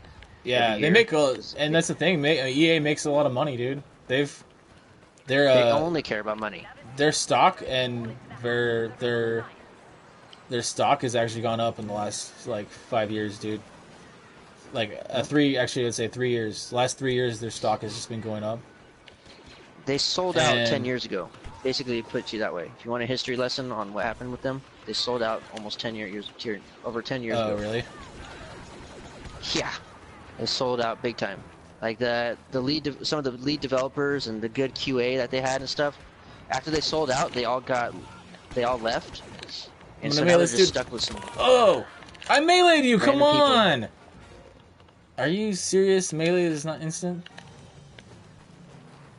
Yeah, they make and that's the thing. EA makes a lot of money, dude. Their They only care about money. their stock and their stock has actually gone up in the last like 5 years, dude. Like actually I'd say 3 years. The last 3 years their stock has just been going up. They sold out 10 years ago. Basically, it puts you that way. If you want a history lesson on what happened with them, they sold out almost 10 years, over 10 years ago. Oh, really? Yeah, they sold out big time. Like some of the lead developers and the good QA that they had and stuff. After they sold out, they all left, and so now they're just stuck with some. Oh, I meleeed you! Come Random people. on! Are you serious? Melee is not instant?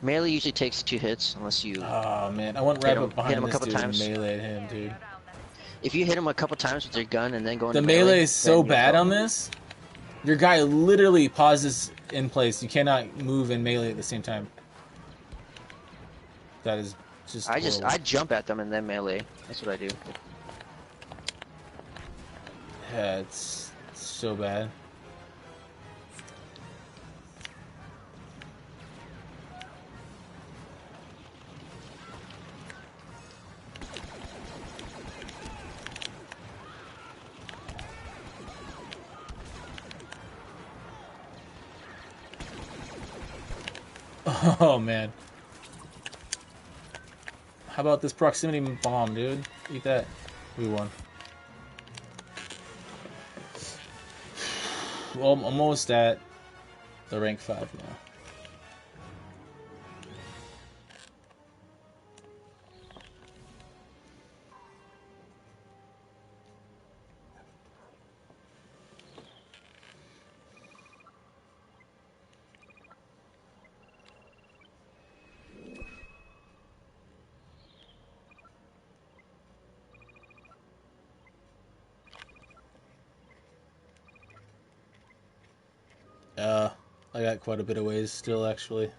Melee usually takes 2 hits unless you. Oh man, I want Hit him- Rabbit hit behind him a this couple dude times. and meleeed him, dude. If you hit him a couple times with your gun and then go into The melee is so then you'll bad go. on this. Your guy literally pauses in place. You cannot move and melee at the same time. That is just. I jump at them and then melee. That's what I do. Yeah, it's so bad. Oh man. How about this proximity bomb, dude? Eat that. We won. Well, I'm almost at the rank 5 now. I got quite a bit of ways still, actually.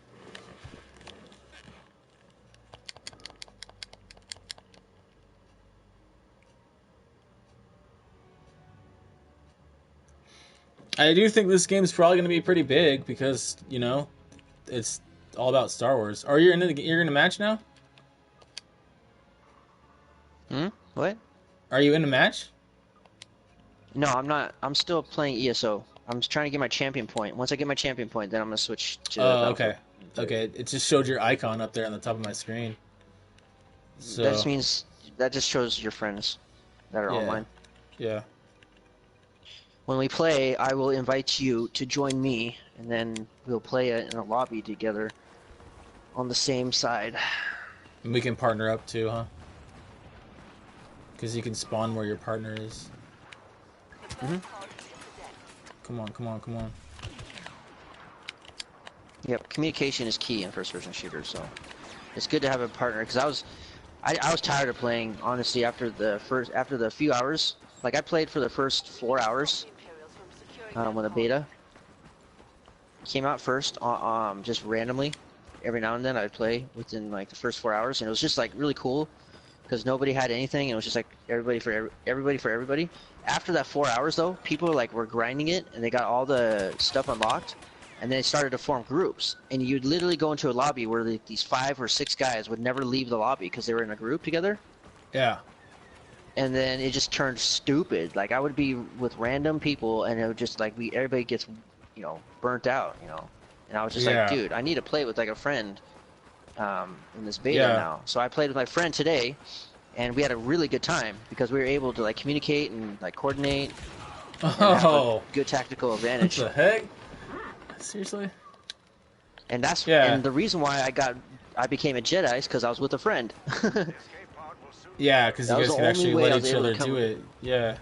I do think this game's probably going to be pretty big because, you know, it's all about Star Wars. Are you you're in a match now? What? Are you in a match? No, I'm not. I'm still playing ESO. I'm just trying to get my champion point. Once I get my champion point, then I'm gonna switch to. Oh, okay. Battlefield. Okay, it just showed your icon up there on the top of my screen. So That just means that just shows your friends that are Yeah. online. yeah. When we play, I will invite you to join me, and then we'll play it in a lobby together on the same side. And we can partner up too, huh? Because you can spawn where your partner is. Come on, come on, come on. Yep, communication is key in first-person shooters, so it's good to have a partner. Because I was tired of playing, honestly, after the few hours. Like I played for the first 4 hours when the beta came out first, just randomly. Every now and then I'd play within like the first 4 hours, and it was just like really cool because nobody had anything, and it was just like everybody for everybody. After that 4 hours though, people were grinding it, and they got all the stuff unlocked, and they started to form groups, and you'd literally go into a lobby where these 5 or 6 guys would never leave the lobby because they were in a group together. Yeah. and then it just turned stupid. Like I would be with random people, and it would just like everybody gets, burnt out, And I was just like, Yeah. dude, I need to play with like a friend, in this beta Yeah. now. So I played with my friend today, and we had a really good time because we were able to like communicate and like coordinate and have a Oh, good tactical what advantage. the heck? Seriously? And Yeah. the reason why I became a Jedi is because I was with a friend. Yeah, because you That was guys the could only actually way I let was each able to other come. do it. Yeah.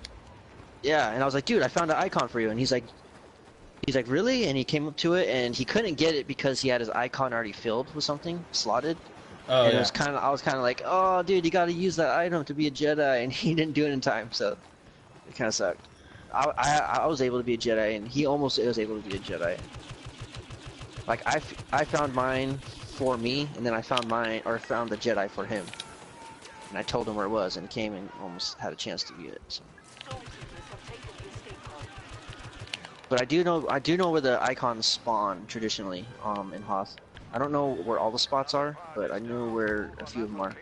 Yeah, and I was like, dude, I found an icon for you, and he's like, really? And he came up to it, and he couldn't get it because he had his icon already filled with something slotted. Oh, And yeah. I was kind of like, oh, dude, you got to use that item to be a Jedi, and he didn't do it in time, so it kind of sucked. I was able to be a Jedi, and he almost was able to be a Jedi. Like I found mine for me, and then I found found the Jedi for him, and I told him where it was, and he came and almost had a chance to get it. So. But I do know where the icons spawn traditionally, in Hoth. I don't know where all the spots are, but I know where a few of them are.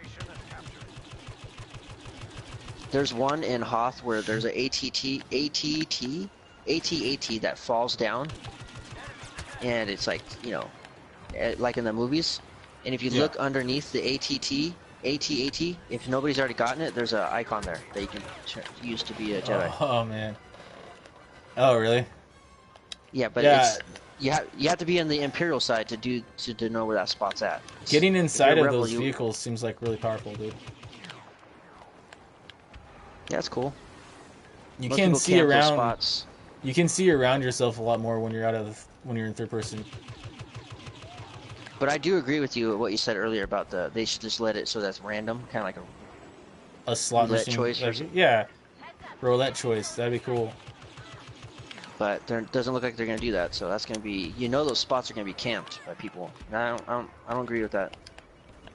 There's one in Hoth where there's a AT-AT that falls down, and it's like, like in the movies. And if you look underneath the AT-AT, if nobody's already gotten it, there's an icon there that you can use to be a Jedi. Oh, man. Oh, really? Yeah, but it's you have to be on the Imperial side to know where that spot's at. Getting inside of Rebel, those vehicles seems like really powerful, dude. Yeah, that's cool. You Most can people see camp those around. spots. You can see around yourself a lot more when you're when you're in third person. But I do agree with you what you said earlier about they should just let it so that's random, kind of like A slot roulette machine. choice or Like, something. yeah, roulette choice. That'd be cool. But it doesn't look like they're gonna do that, so that's gonna be those spots are gonna be camped by people. And I don't agree with that.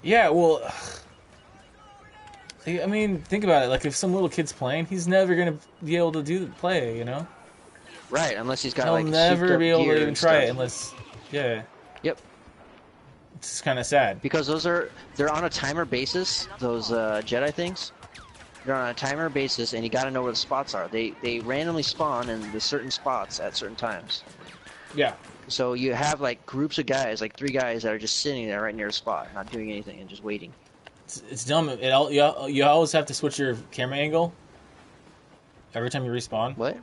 Yeah, well, I mean, think about it. Like, if some little kid's playing, he's never gonna be able to play. Right, unless he's got He'll like never souped up be able gear to even and try it stuff. unless, yeah. Yep. It's kind of sad. Because they're on a timer basis. Those Jedi things. They're on a timer basis, and you got to know where the spots are. They randomly spawn in the certain spots at certain times. Yeah. So you have like groups of guys, like 3 guys that are just sitting there right near a spot, not doing anything and just waiting. It's dumb. You always have to switch your camera angle every time you respawn. What?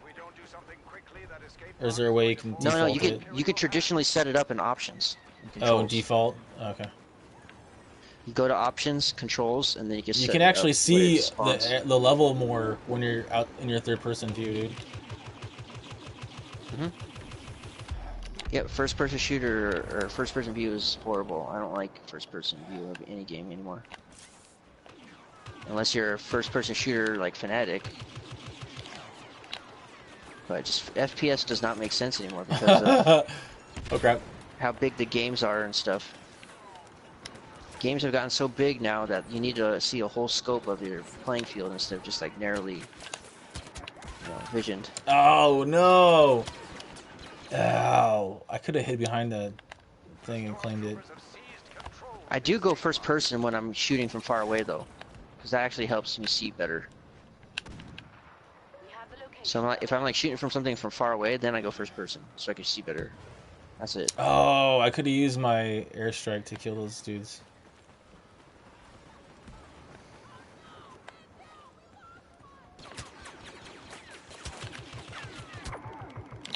Or is there a way you can default No, it? you could traditionally set it up in options. In Oh, controls. default. Okay. You go to options, controls, and then you can. You set can it actually up see where it spawns. the level more when you're out in your third person view, dude. Yep, first person shooter or first person view is horrible. I don't like first person view of any game anymore. Unless you're a first person shooter like Fnatic. But just FPS does not make sense anymore because of Oh crap. how big the games are and stuff. Games have gotten so big now that you need to see a whole scope of your playing field instead of just like narrowly, visioned. Oh no! Ow! I could have hid behind that thing and claimed it. I do go first person when I'm shooting from far away though, because that actually helps me see better. So if I'm like shooting from something from far away, then I go first person so I can see better. That's it. Oh, I could have used my airstrike to kill those dudes.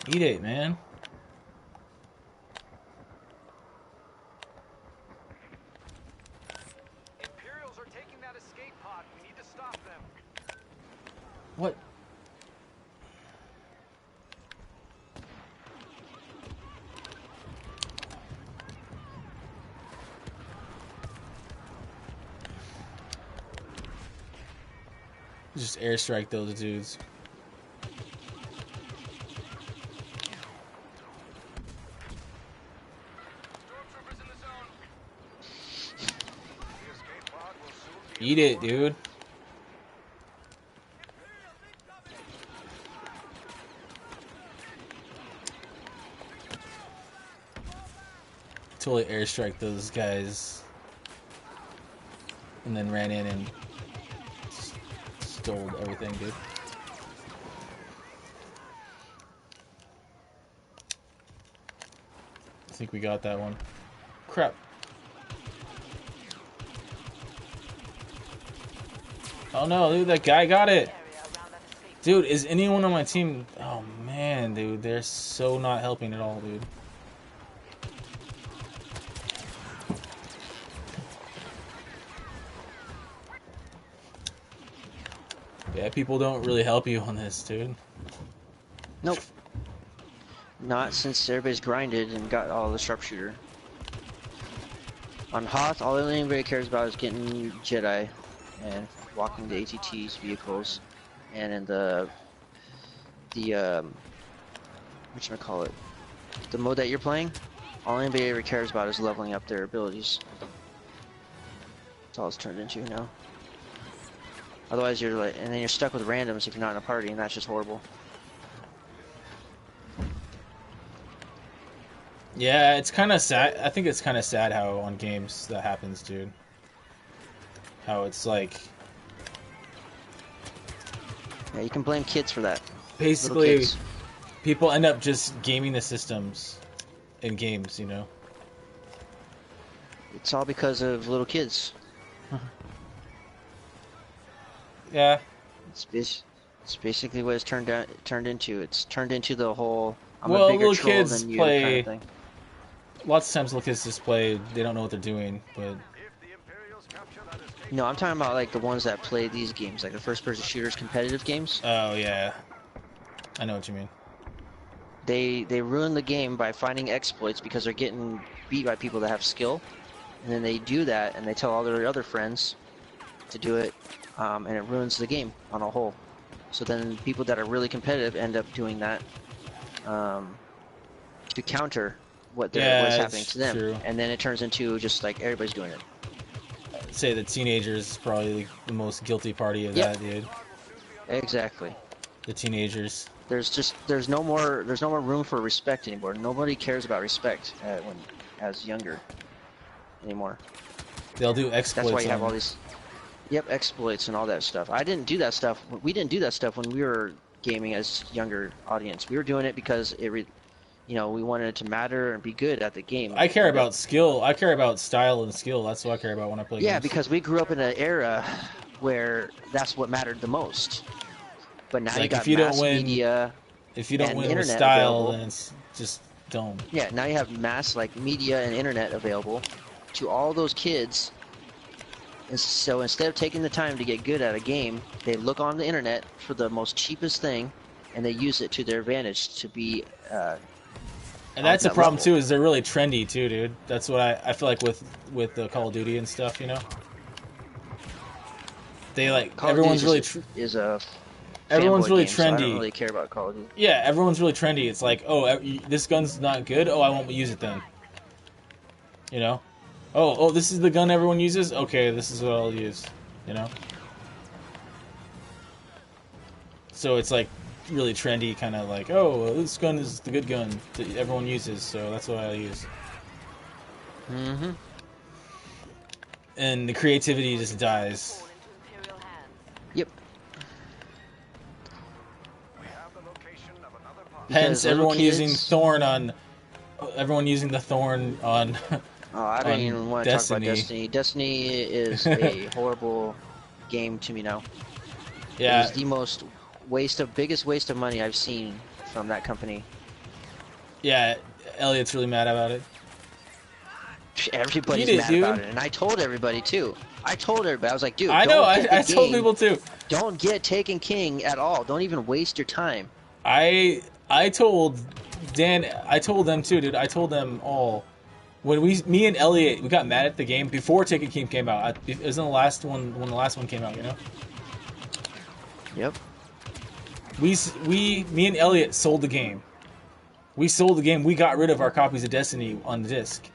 Eat it, man. Imperials are taking that escape pod. We need to stop them. What? Just airstrike those dudes. Stormtroopers in the zone. The escape pod will soon be Eat it, dude. Totally airstrike those guys. And then ran in and stole everything, dude. I think we got that one. Crap. Oh no, dude, that guy got it. Dude, is anyone on my team... Oh man, dude, they're so not helping at all, dude. Yeah, people don't really help you on this, dude. Nope. Not since everybody's grinded and got all the sharpshooter. On Hoth, all anybody cares about is getting Jedi and walking the ATT's vehicles, and in the whatchamacallit, the mode that you're playing, all anybody ever cares about is leveling up their abilities. That's all it's turned into now. Otherwise, you're like, and then you're stuck with randoms if you're not in a party, and that's just horrible. Yeah, it's kind of sad. I think it's kind of sad how on games that happens, dude. How it's like... Yeah, you can blame kids for that. Basically, people end up just gaming the systems in games, you know? It's all because of little kids. Yeah. It's basically what it's turned into. It's turned into the whole I'm well, a bigger little troll kids than you play, kind of thing. Lots of times little kids just play, they don't know what they're doing, but... No, I'm talking about like the ones that play these games, like the first-person shooters, competitive games. Oh, yeah. I know what you mean. They ruin the game by finding exploits because they're getting beat by people that have skill, and then they do that and they tell all their other friends to do it, and it ruins the game on a whole. So then people that are really competitive end up doing that to counter what's happening to them, true. and then it turns into just like everybody's doing it. I'd say the teenagers is probably the most guilty party of that, dude. Exactly. The teenagers. There's no more room for respect anymore. Nobody cares about respect as younger anymore. They'll do exploits. That's why you have all these exploits and all that stuff. I didn't do that stuff. We didn't do that stuff when we were gaming as younger audience. We were doing it because we wanted it to matter and be good at the game. I care about skill. I care about style and skill. That's what I care about when I play games. Yeah, because we grew up in an era where that's what mattered the most. But now like you got if you mass don't win, media. If you don't win with internet style, available. then it's just don't. Yeah, now you have mass media and internet available to all those kids. And so instead of taking the time to get good at a game, they look on the internet for the most cheapest thing, and they use it to their advantage to be. And that's the that problem level. too. Is they're really trendy too, dude. That's what I feel like with the Call of Duty and stuff. You know, they like Call of everyone's Duty really is a everyone's fanboy really game, so I don't trendy. really care about Call of Duty. Yeah, everyone's really trendy. It's like, oh, this gun's not good. Oh, I won't use it then. You know? Oh, this is the gun everyone uses? Okay, this is what I'll use. You know? So it's like really trendy, kind of like, oh, this gun is the good gun that everyone uses, so that's what I'll use. Mm-hmm. And the creativity just dies. Yep. Hence, Because little everyone kids- using Thorn on... Everyone using the Thorn on... Oh, I don't on even want to talk about Destiny. Destiny. Destiny is a horrible game to me now. Yeah, It is the biggest waste of money I've seen from that company. yeah, Elliot's really mad about it. Everybody's Beat it, mad dude. about it, and I told everybody too. I was like, dude, I know, don't get the I told game. people too. Don't get Taken King at all. Don't even waste your time. I told Dan, I told them too, dude. I told them all. When me and Elliot, we got mad at the game before Taken King came out. It was in the last one, when the last one came out, you know? Yep. Me and Elliot sold the game. We sold the game. We got rid of our copies of Destiny on the disc.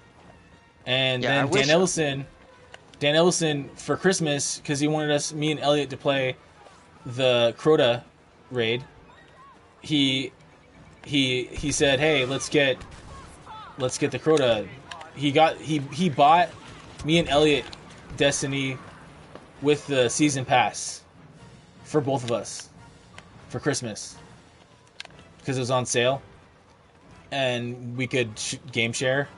And Yeah, then Dan Ellison, for Christmas, because he wanted me and Elliot to play the Crota raid, he said, hey, let's get the Crota. He bought me and Elliot Destiny with the season pass. for both of us for Christmas because it was on sale and we could game share.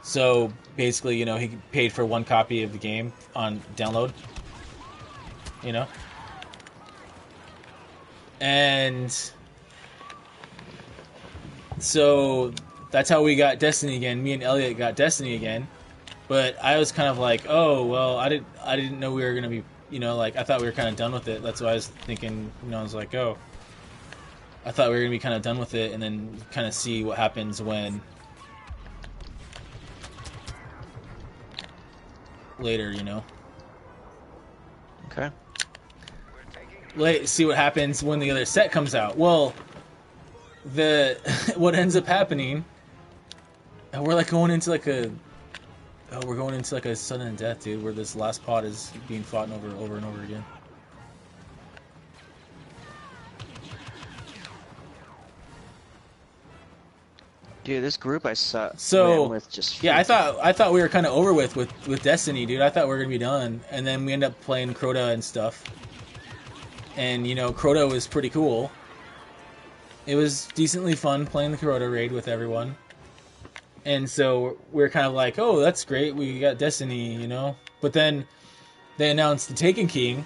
So basically, he paid for one copy of the game on download, and so that's how we got Destiny again. Me and Elliot got Destiny again, but I was kind of like, oh well, I didn't know we were gonna be, I thought we were kind of done with it. That's why I was thinking, I was like, oh, I thought we were gonna be kind of done with it, and then kind of see what happens when later, Okay. See what happens when the other set comes out. Well, what ends up happening, we're going into like a sudden death, dude, where this last pod is being fought over and over again. Dude, this group I saw So with just yeah, I thought we were kind of over with Destiny, dude. I thought we were gonna be done, and then we end up playing Crota and stuff. And Crota was pretty cool. It was decently fun playing the Crota raid with everyone. And so we're kind of like, oh, that's great. We got Destiny, But then they announced the Taken King,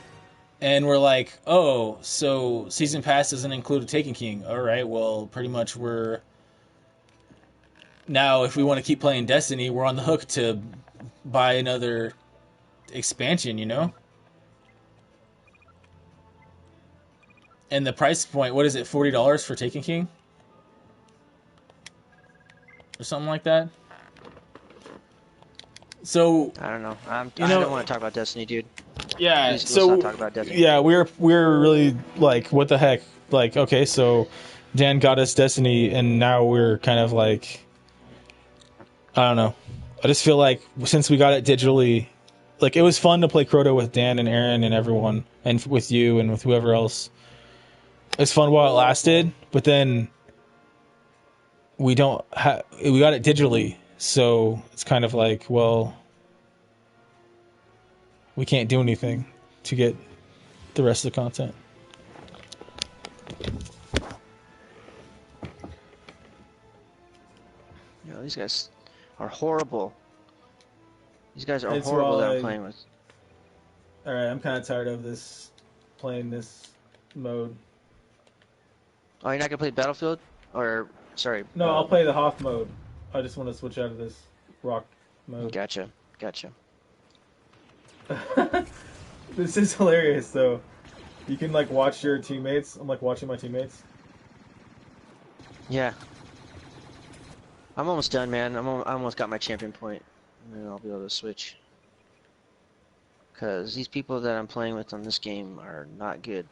and we're like, oh, so Season Pass doesn't include a Taken King. All right, well, pretty much now, if we want to keep playing Destiny, we're on the hook to buy another expansion, And the price point, what is it, $40 for Taken King? Or something like that? So I don't know. I don't want to talk about Destiny, dude. yeah. Let's not talk about Destiny. Yeah, we're really like, what the heck? Like, okay, so Dan got us Destiny, and now we're kind of like, I don't know. I just feel like since we got it digitally, like it was fun to play Crota with Dan and Aaron and everyone, and with you and with whoever else. It's fun while it lasted, but then we got it digitally, so it's kind of like, well, we can't do anything to get the rest of the content. These guys are horrible. These guys are It's horrible that why- I'm playing with. All right, I'm kind of tired of playing this mode. Oh, you're not gonna play Battlefield? Or sorry. No, I'll play the Hoth mode. I just want to switch out of this rock mode. Gotcha. This is hilarious, though. You can like watch your teammates. I'm like watching my teammates. Yeah. I'm almost done, man. I almost got my champion point, and then I'll be able to switch. Because these people that I'm playing with on this game are not good.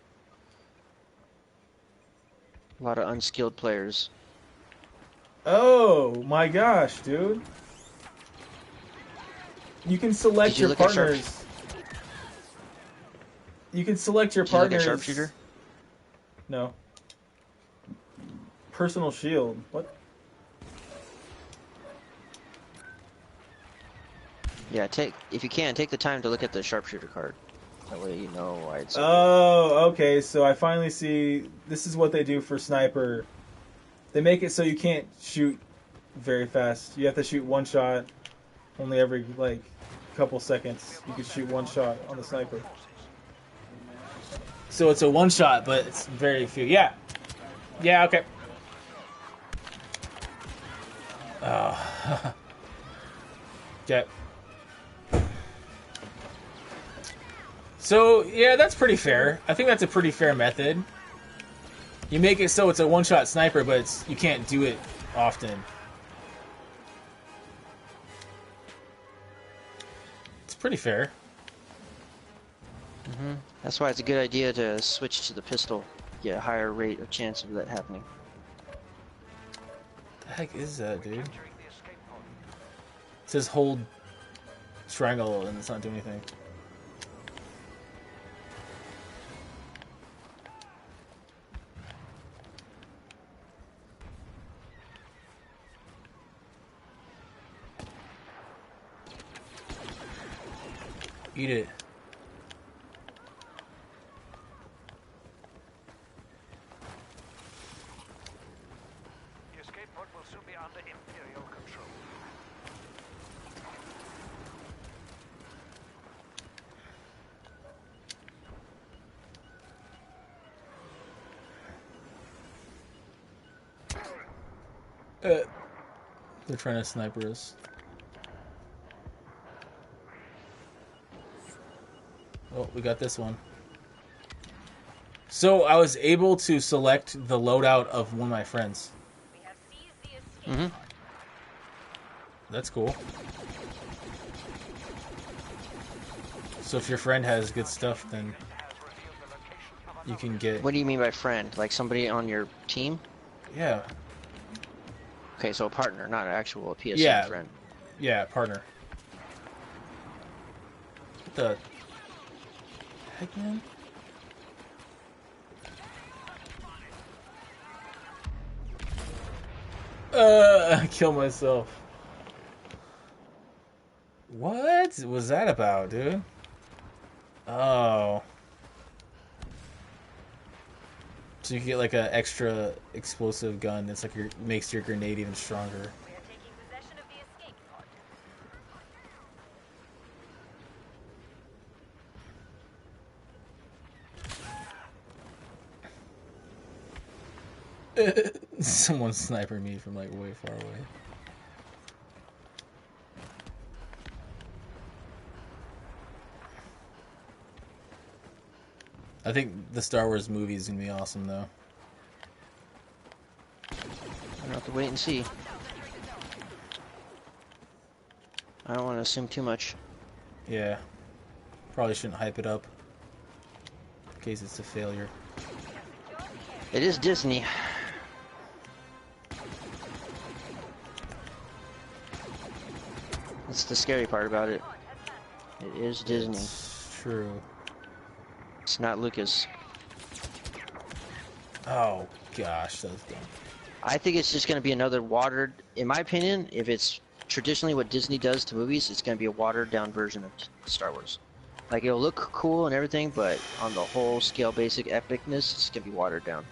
A lot of unskilled players. Oh my gosh, dude! You can select Did you your look at partners. You can select your Did you look partners. at sharpshooter? No. Personal shield. What? Yeah, if you can, take the time to look at the sharpshooter card. That way you know why it's. Oh, okay. So I finally see. This is what they do for sniper. They make it so you can't shoot very fast. You have to shoot one shot only every like couple seconds. You can shoot one shot on the sniper. So it's a one shot, but it's very few. Yeah. Yeah. Okay. Oh. Okay. So yeah, that's pretty fair. I think that's a pretty fair method. You make it so it's a one-shot sniper, but you can't do it often. It's pretty fair. That's why it's a good idea to switch to the pistol. Get a higher rate of chance of that happening. What the heck is that, dude? It Entering the escape pod. says hold triangle and it's not doing anything. Eat it. They're trying to sniper us. Oh, we got this one. So I was able to select the loadout of one of my friends. We have seized the escape Mm-hmm. pod. That's cool. So if your friend has good stuff, then you can get... What do you mean by friend? Like somebody on your team? Yeah. Okay, so a partner, not an actual PSN Yeah. friend. Yeah, partner. What the heck, man? I kill myself. What was that about, dude? Oh. So you get like an extra explosive gun that's like makes your grenade even stronger. We are taking possession of the escape pod. Someone's sniping me from like way far away. I think the Star Wars movie is gonna be awesome though. I'll have to wait and see. I don't want to assume too much. Yeah. Probably shouldn't hype it up. In case it's a failure. It is Disney. That's the scary part about it. It is Disney. It's true. It's not Lucas. Oh gosh, that was dumb. I think it's just going to be another watered, in my opinion, if it's traditionally what Disney does to movies, it's going to be a watered down version of Star Wars. Like, it'll look cool and everything, but on the whole scale basic epicness, it's going to be watered down.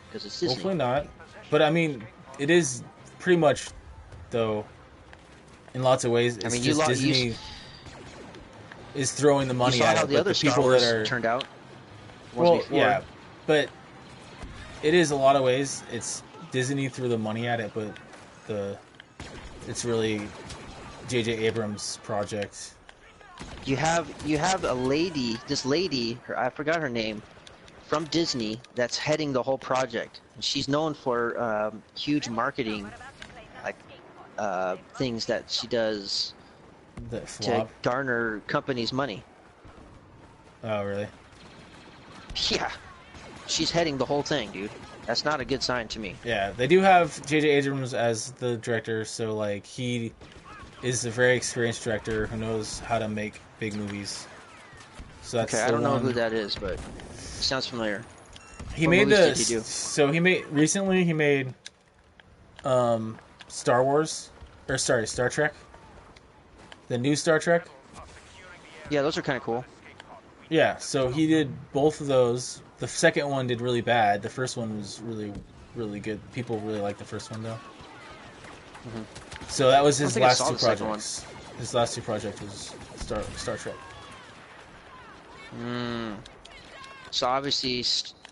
Because it's Disney. Hopefully not. But I mean, it is pretty much, though, in lots of ways, it's just Disney is throwing the money you saw at how it. the But other the Star people Wars that are turned out. Ones well, before. yeah, but it is a lot of ways. It's Disney threw the money at it, but it's really J.J. Abrams' project. You have a lady, this lady, I forgot her name, from Disney that's heading the whole project. And she's known for huge marketing, like things that she does That to flop. garner companies' money. Oh, really? Yeah, she's heading the whole thing, dude. That's not a good sign to me. Yeah, they do have J.J. Abrams as the director, so like he is a very experienced director who knows how to make big movies. So that's Okay, I the don't know one. who that is, but it sounds familiar. He What made movies the did he do? so he made recently he made Star Wars or sorry Star Trek, the new Star Trek. Yeah, those are kind of cool. Yeah, so he did both of those. The second one did really bad. The first one was really, really good. People really liked the first one though. So that was I his think I last saw two the second projects. His last two projects was Star Trek. So obviously,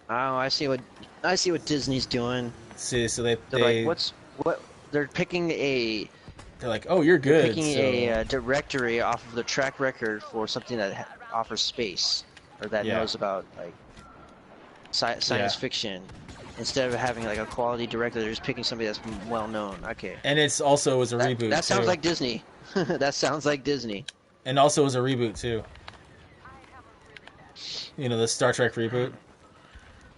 I see what Disney's doing. See, so they They're like, what? They're picking they're like, oh, you're good. picking So a directory off of the track record for something that offers space or that Yeah. knows about like science Yeah. fiction, instead of having like a quality director. They're just picking somebody that's well known. Okay, and it's also was a that, reboot. that sounds too. like Disney. That sounds like Disney. And also was a reboot too. You know, the Star Trek reboot.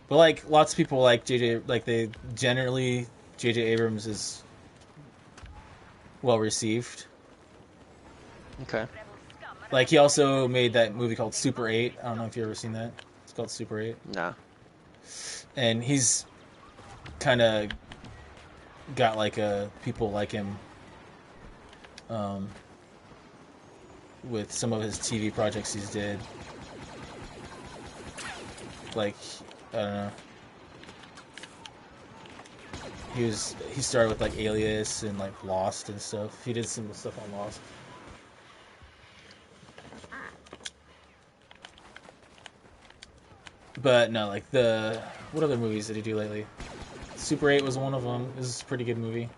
But like lots of people like JJ, like they generally JJ Abrams is well received. Okay. Like he also made that movie called Super 8. I don't know if you've ever seen that. It's called Super 8. Nah. And he's kind of got like people like him with some of his TV projects he's did. Like, I don't know. He started with like Alias and like Lost and stuff. He did some stuff on Lost. But no, like what other movies did he do lately? Super 8 was one of them. This is a pretty good movie.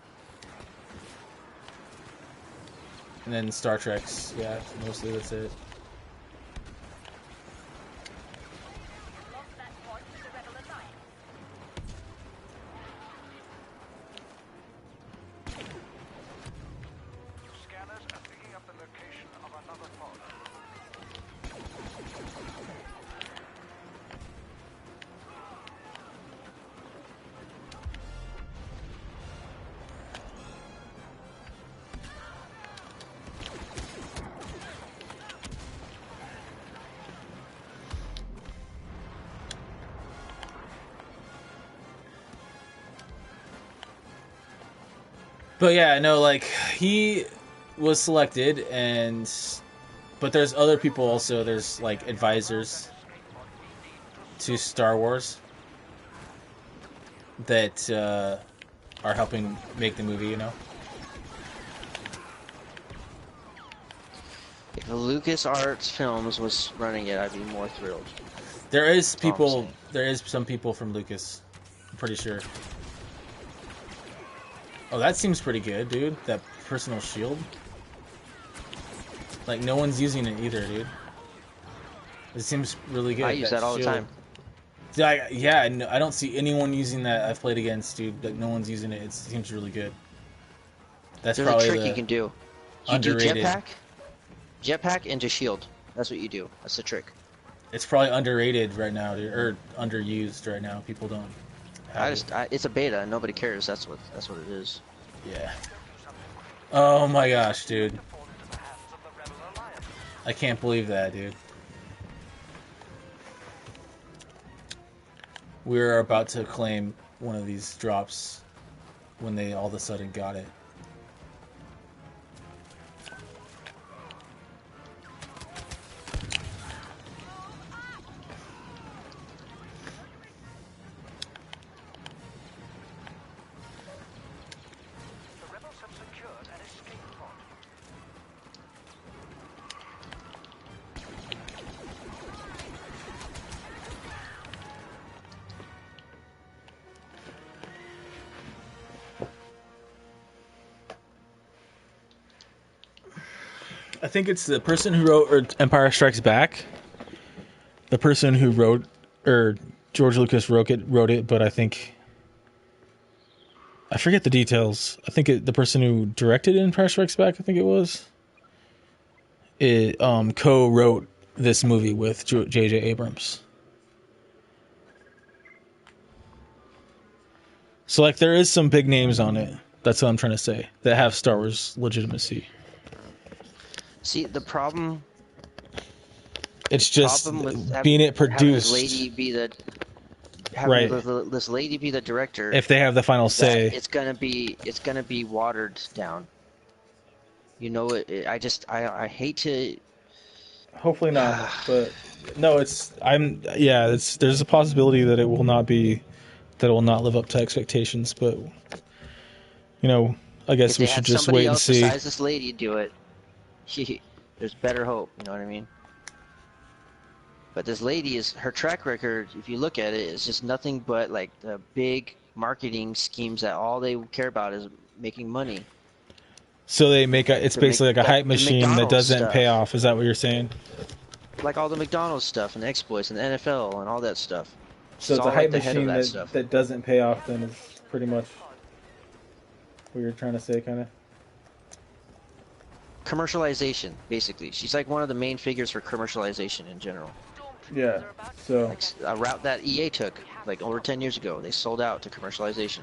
And then Star Trek's, yeah, mostly that's it. Lost that pod to the Rebel Alliance. Scanners are picking up the location of another pod. But yeah, no, like he was selected, and but there's other people also. There's like advisors to Star Wars that are helping make the movie. You know, If LucasArts Films was running it, I'd be more thrilled. there is all I'm people. saying. There is some people from Lucas. I'm pretty sure. Oh, that seems pretty good, dude. That personal shield. Like no one's using it either, dude. It seems really good. I use that all the shield. time. Yeah, I don't see anyone using that I've played against, dude. Like no one's using it. It seems really good. That's There's a probably trick the you can do. You underrated. do jetpack into shield. That's what you do. That's the trick. It's probably underrated right now, dude, or underused right now. People don't. It's a beta. Nobody cares. That's what it is. Yeah. Oh my gosh, dude. Fall into the hands of the Rebel Alliance. I can't believe that, dude. We're about to claim one of these drops when they all of a sudden got it. The rebels have secured an escape pod. I think it's the person who wrote Empire Strikes Back. The person who wrote, or George Lucas wrote it, but I think I forget the details. I think the person who directed Empire Strikes Back, I think it was, it co-wrote this movie with J.J. Abrams. So like there is some big names on it. That's what I'm trying to say. That have Star Wars legitimacy. See, the problem It's just with being it having produced. Right. this lady be the director. If they have the final is that say, it's gonna be watered down. You know, I hate to. hopefully not. But no, there's a possibility that it will not live up to expectations. But I guess If we they should had just somebody wait and else see. besides this lady do it, there's better hope. You know what I mean? But this lady her track record, if you look at it, is just nothing but like the big marketing schemes that all they care about is making money. So it's basically like a hype the machine that McDonald's doesn't pay stuff. off. Is that what you're saying? Like all the McDonald's stuff and the exploits and the NFL and all that stuff. So She's it's a all hype at the head of machine that stuff. that doesn't pay off. Then is pretty much what you're trying to say, kind of. Commercialization, basically. She's like one of the main figures for commercialization in general. Yeah. So Like a route that EA took like over 10 years ago. They sold out to commercialization.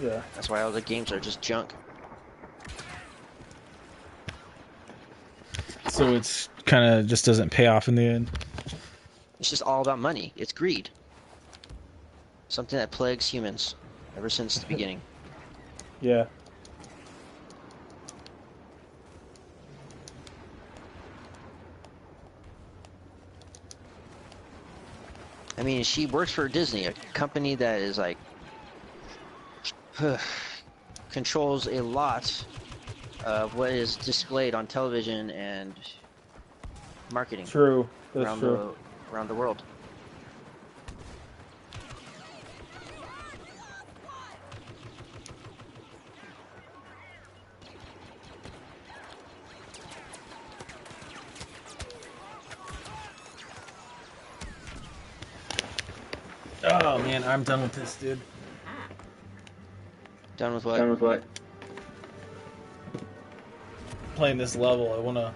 yeah. That's why all the games are just junk. So it's kind of just doesn't pay off in the end. It's just all about money. It's greed. Something that plagues humans ever since the beginning. Yeah. I mean, she works for Disney, a company that is like controls a lot of what is displayed on television and marketing True. That's true. around the world. Oh man, I'm done with this, dude. Done with what? Done with what? Playing this level, I wanna.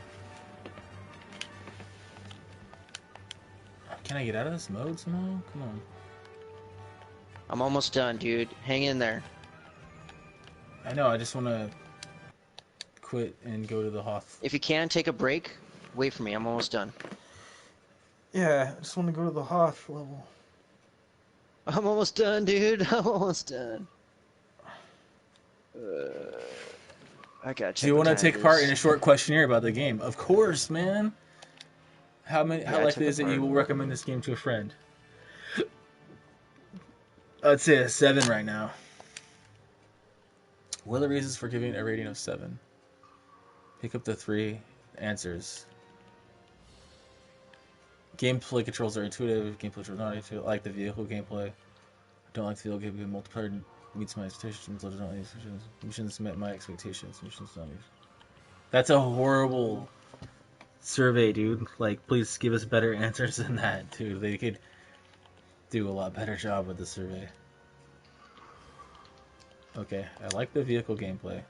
Can I get out of this mode somehow? Come on. I'm almost done, dude. Hang in there. I know. I just wanna quit and go to the Hoth. If you can, take a break. Wait for me. I'm almost done. Yeah, I just want to go to the Hoth level. I'm almost done, dude. I'm almost done. I gotta check. Do you want to take part in a short questionnaire about the game? Of course, man. How likely is it you will recommend this game to a friend? I'd say a 7 right now. What are the reasons for giving a rating of 7? Pick up the 3 answers. Gameplay controls are intuitive. Gameplay controls are not intuitive. I like the vehicle gameplay. I don't like the vehicle gameplay. Multiplayer meets my expectations. I don't like missions. Missions met my expectations. Missions not. That's a horrible survey, dude. Like, please give us better answers than that, dude. They could do a lot better job with the survey. Okay, I like the vehicle gameplay.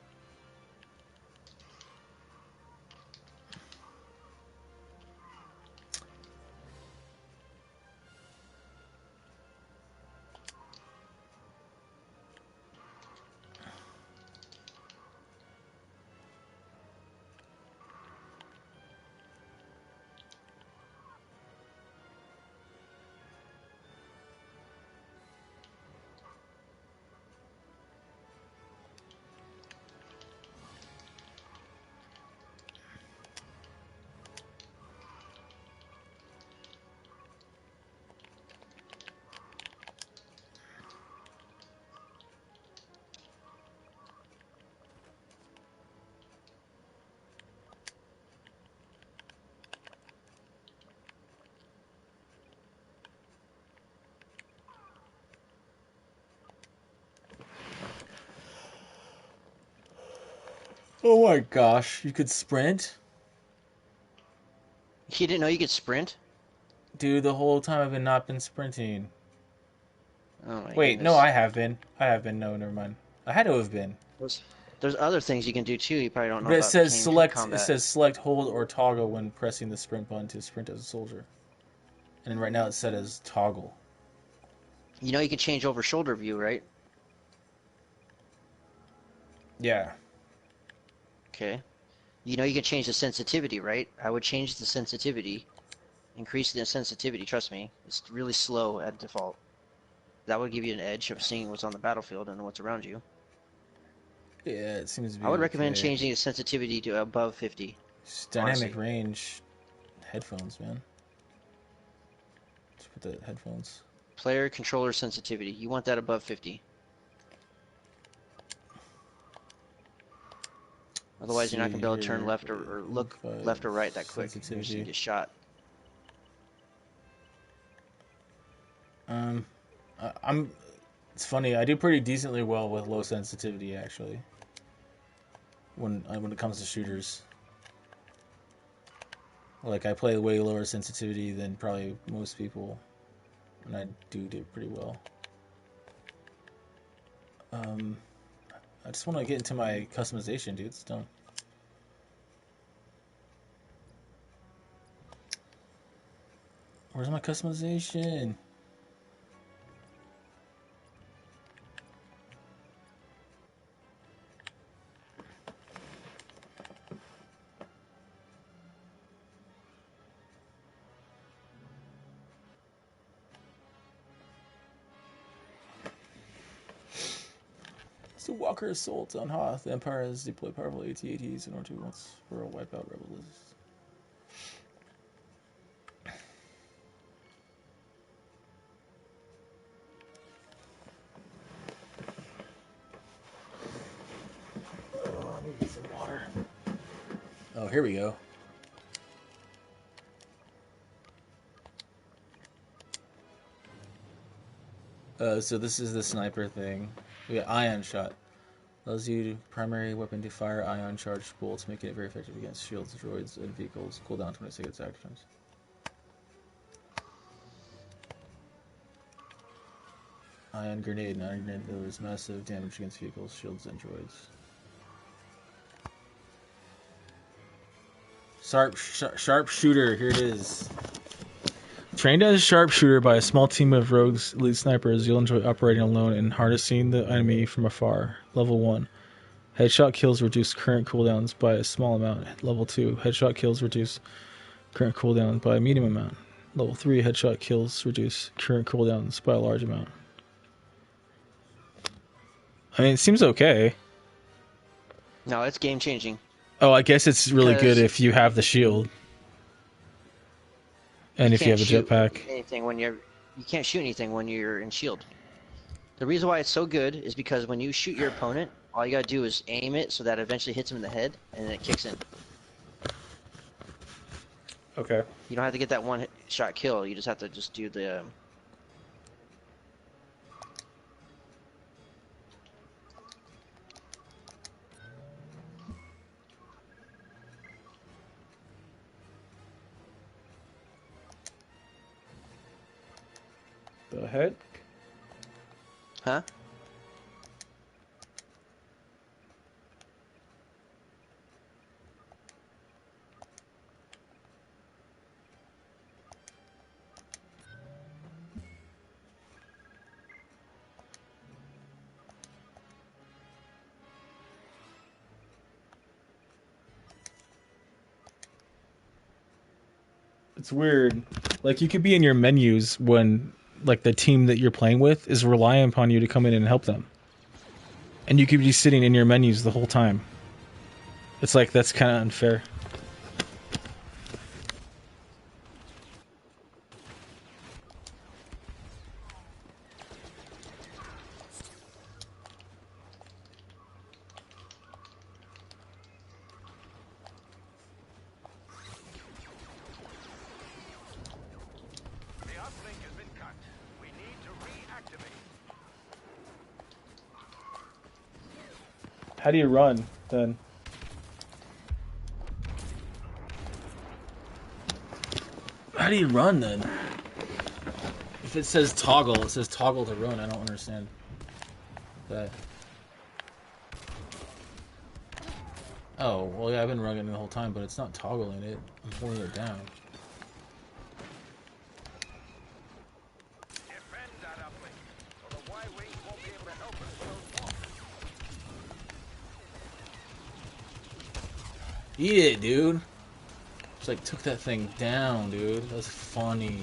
Oh my gosh, you could sprint? You didn't know you could sprint? Dude, the whole time I've not been sprinting. Oh my Wait, no, goodness. I have been. No, never mind. I had to have been. There's other things you can do too. You probably don't know But it about says cane it combat. says select, hold, or toggle when pressing the sprint button to sprint as a soldier. And then right now it's set as toggle. You know you can change over shoulder view, right? Yeah. Okay. You know you can change the sensitivity, right? I would change the sensitivity. Increase the sensitivity, trust me. It's really slow at default. That would give you an edge of seeing what's on the battlefield and what's around you. Yeah, it seems to be I would recommend okay. changing the sensitivity to above 50. It's dynamic honestly. range headphones, man. Let's put the headphones. Player controller sensitivity. You want that above 50. Otherwise, you're not going to be able to turn left or look left or right that quick. You're just going to get shot. It's funny. I do pretty decently well with low sensitivity, actually. When it comes to shooters, like I play way lower sensitivity than probably most people, and I do pretty well. I just want to get into my customization, dude. It's done. Where's my customization? So Walker Assault on Hoth. The Empire has deployed powerful AT-ATs in order to once for a wipeout rebels. Oh, I need to get some water. Oh, here we go. So this is the sniper thing. We got ion shot. Allows you primary weapon to fire ion charged bolts, making it very effective against shields, droids, and vehicles. Cooldown 20 seconds active times. Ion grenade. An ion grenade delivers massive damage against vehicles, shields, and droids. Sharpshooter. Here it is. Trained as a sharpshooter by a small team of rogues elite snipers, you'll enjoy operating alone and harnessing the enemy from afar. Level 1. Headshot kills reduce current cooldowns by a small amount. Level 2. Headshot kills reduce current cooldown by a medium amount. Level 3. Headshot kills reduce current cooldowns by a large amount. I mean, it seems okay. No, it's game changing. Oh, I guess it's really Because- good if you have the shield. And if you have a Can't shoot jetpack. anything when you can't shoot anything when you're in shield. The reason why it's so good is because when you shoot your opponent, all you gotta do is aim it so that it eventually hits him in the head, and then it kicks in. Okay. You don't have to get that one shot kill. You just have to just do the. The heck? Huh? It's weird. Like, you could be in your menus when, like, the team that you're playing with is relying upon you to come in and help them. And you could be sitting in your menus the whole time. It's like, that's kind of unfair. The uplink has been cut. We need to reactivate. How do you run, then? How do you run, then? If it says toggle to run. I don't understand that. Oh, well, yeah, I've been running the whole time, but it's not toggling it. I'm holding it down. Defend that uplink, or the Y-wings won't be able to help us with those bombs. Eat it, dude. Just like took that thing down, dude. That was funny.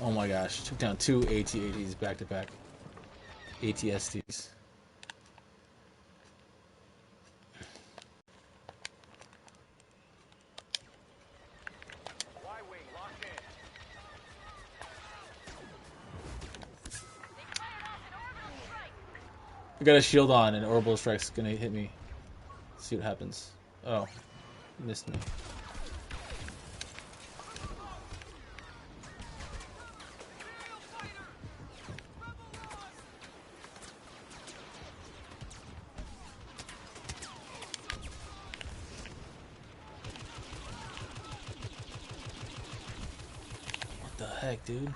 Oh my gosh, took down 2 AT-ATs back to back. AT-STs. Y-wing locked in. I got a shield on, and orbital strike's gonna hit me. See what happens. Oh, missed me. What the heck, dude?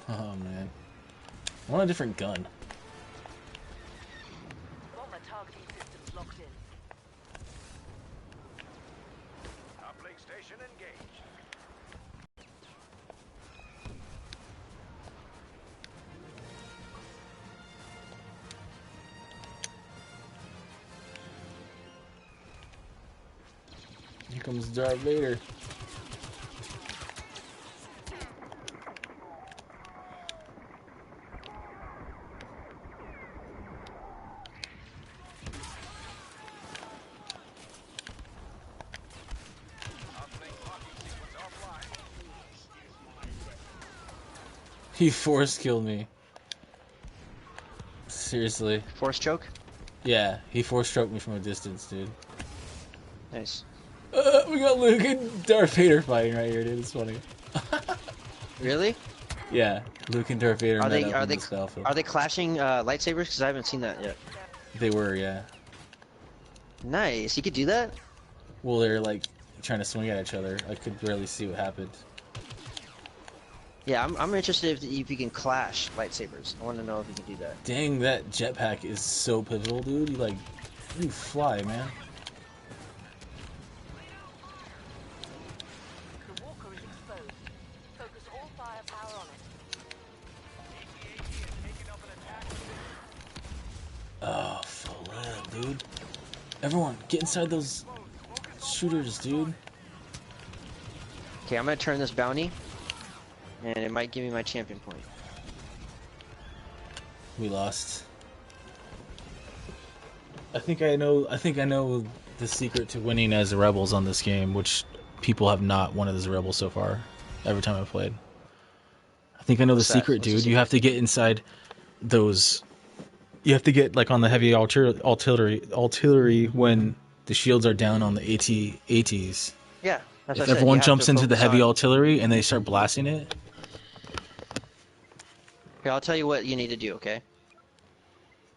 Oh man. I want a different gun. Bomber targeting systems locked in. Uplink station engaged. Here comes Darth Vader. Uplink locking sequence offline. He force killed me. Seriously. Force choke. Yeah, he force stroked me from a distance, dude. Nice. We got Luke and Darth Vader fighting right here, dude. It's funny. Really? Yeah, Luke and Darth Vader Are met they up are in they this battlefield. are they clashing lightsabers? Because I haven't seen that yet. They were, yeah. Nice. You could do that. Well, they're like trying to swing at each other. I could barely see what happened. Yeah, I'm interested if you can clash lightsabers. I want to know if you can do that. Dang, that jetpack is so pivotal, dude. You fly, man. The walker is exposed. Focus all firepower on it. Oh, for real, dude. Everyone, get inside those shooters, dude. Okay, I'm gonna turn this bounty, and it might give me my champion point. We lost. I think I know the secret to winning as the rebels on this game, which people have not won as a rebel so far. Every time I've played, I think I know What's the that? secret, What's the dude. You secret? have to get inside those. You have to get like on the heavy artillery when the shields are down on the ATs. Yeah, that's If what I said. everyone You have jumps to into the focus heavy on- artillery and they start blasting it, Here, I'll tell you what you need to do, okay?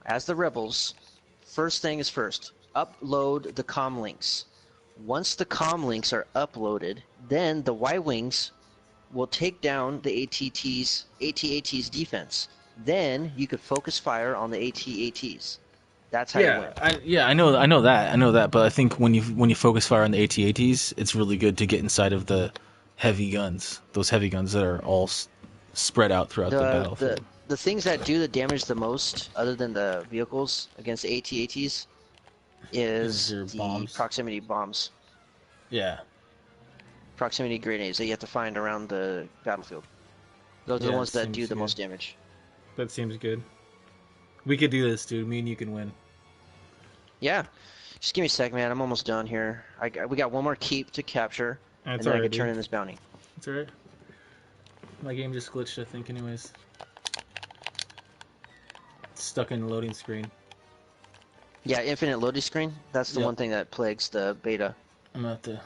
As the rebels, first thing is first, upload the comm links. Once the comm links are uploaded, then the Y-Wings will take down the AT-AT's defense. Then you could focus fire on the AT-ATs. That's how you win. I know that. But I think when you focus fire on the AT-ATs, it's really good to get inside of the heavy guns. Those heavy guns that are all spread out throughout the battlefield. The things that do the damage the most, other than the vehicles against the AT-ATs, is your the bombs. proximity bombs, Yeah. proximity grenades that you have to find around the battlefield. Those are the Yeah, ones that do seems the good. most damage. That seems good. We could do this, dude. Me and you can win. Yeah, just give me a sec, man. I'm almost done here. We got one more keep to capture, and That's then I alright, can turn dude. in this bounty. It's alright. My game just glitched, I think, anyways. It's stuck in the loading screen. Yeah, infinite loading screen. That's the Yep. one thing that plagues the beta. I'm gonna have to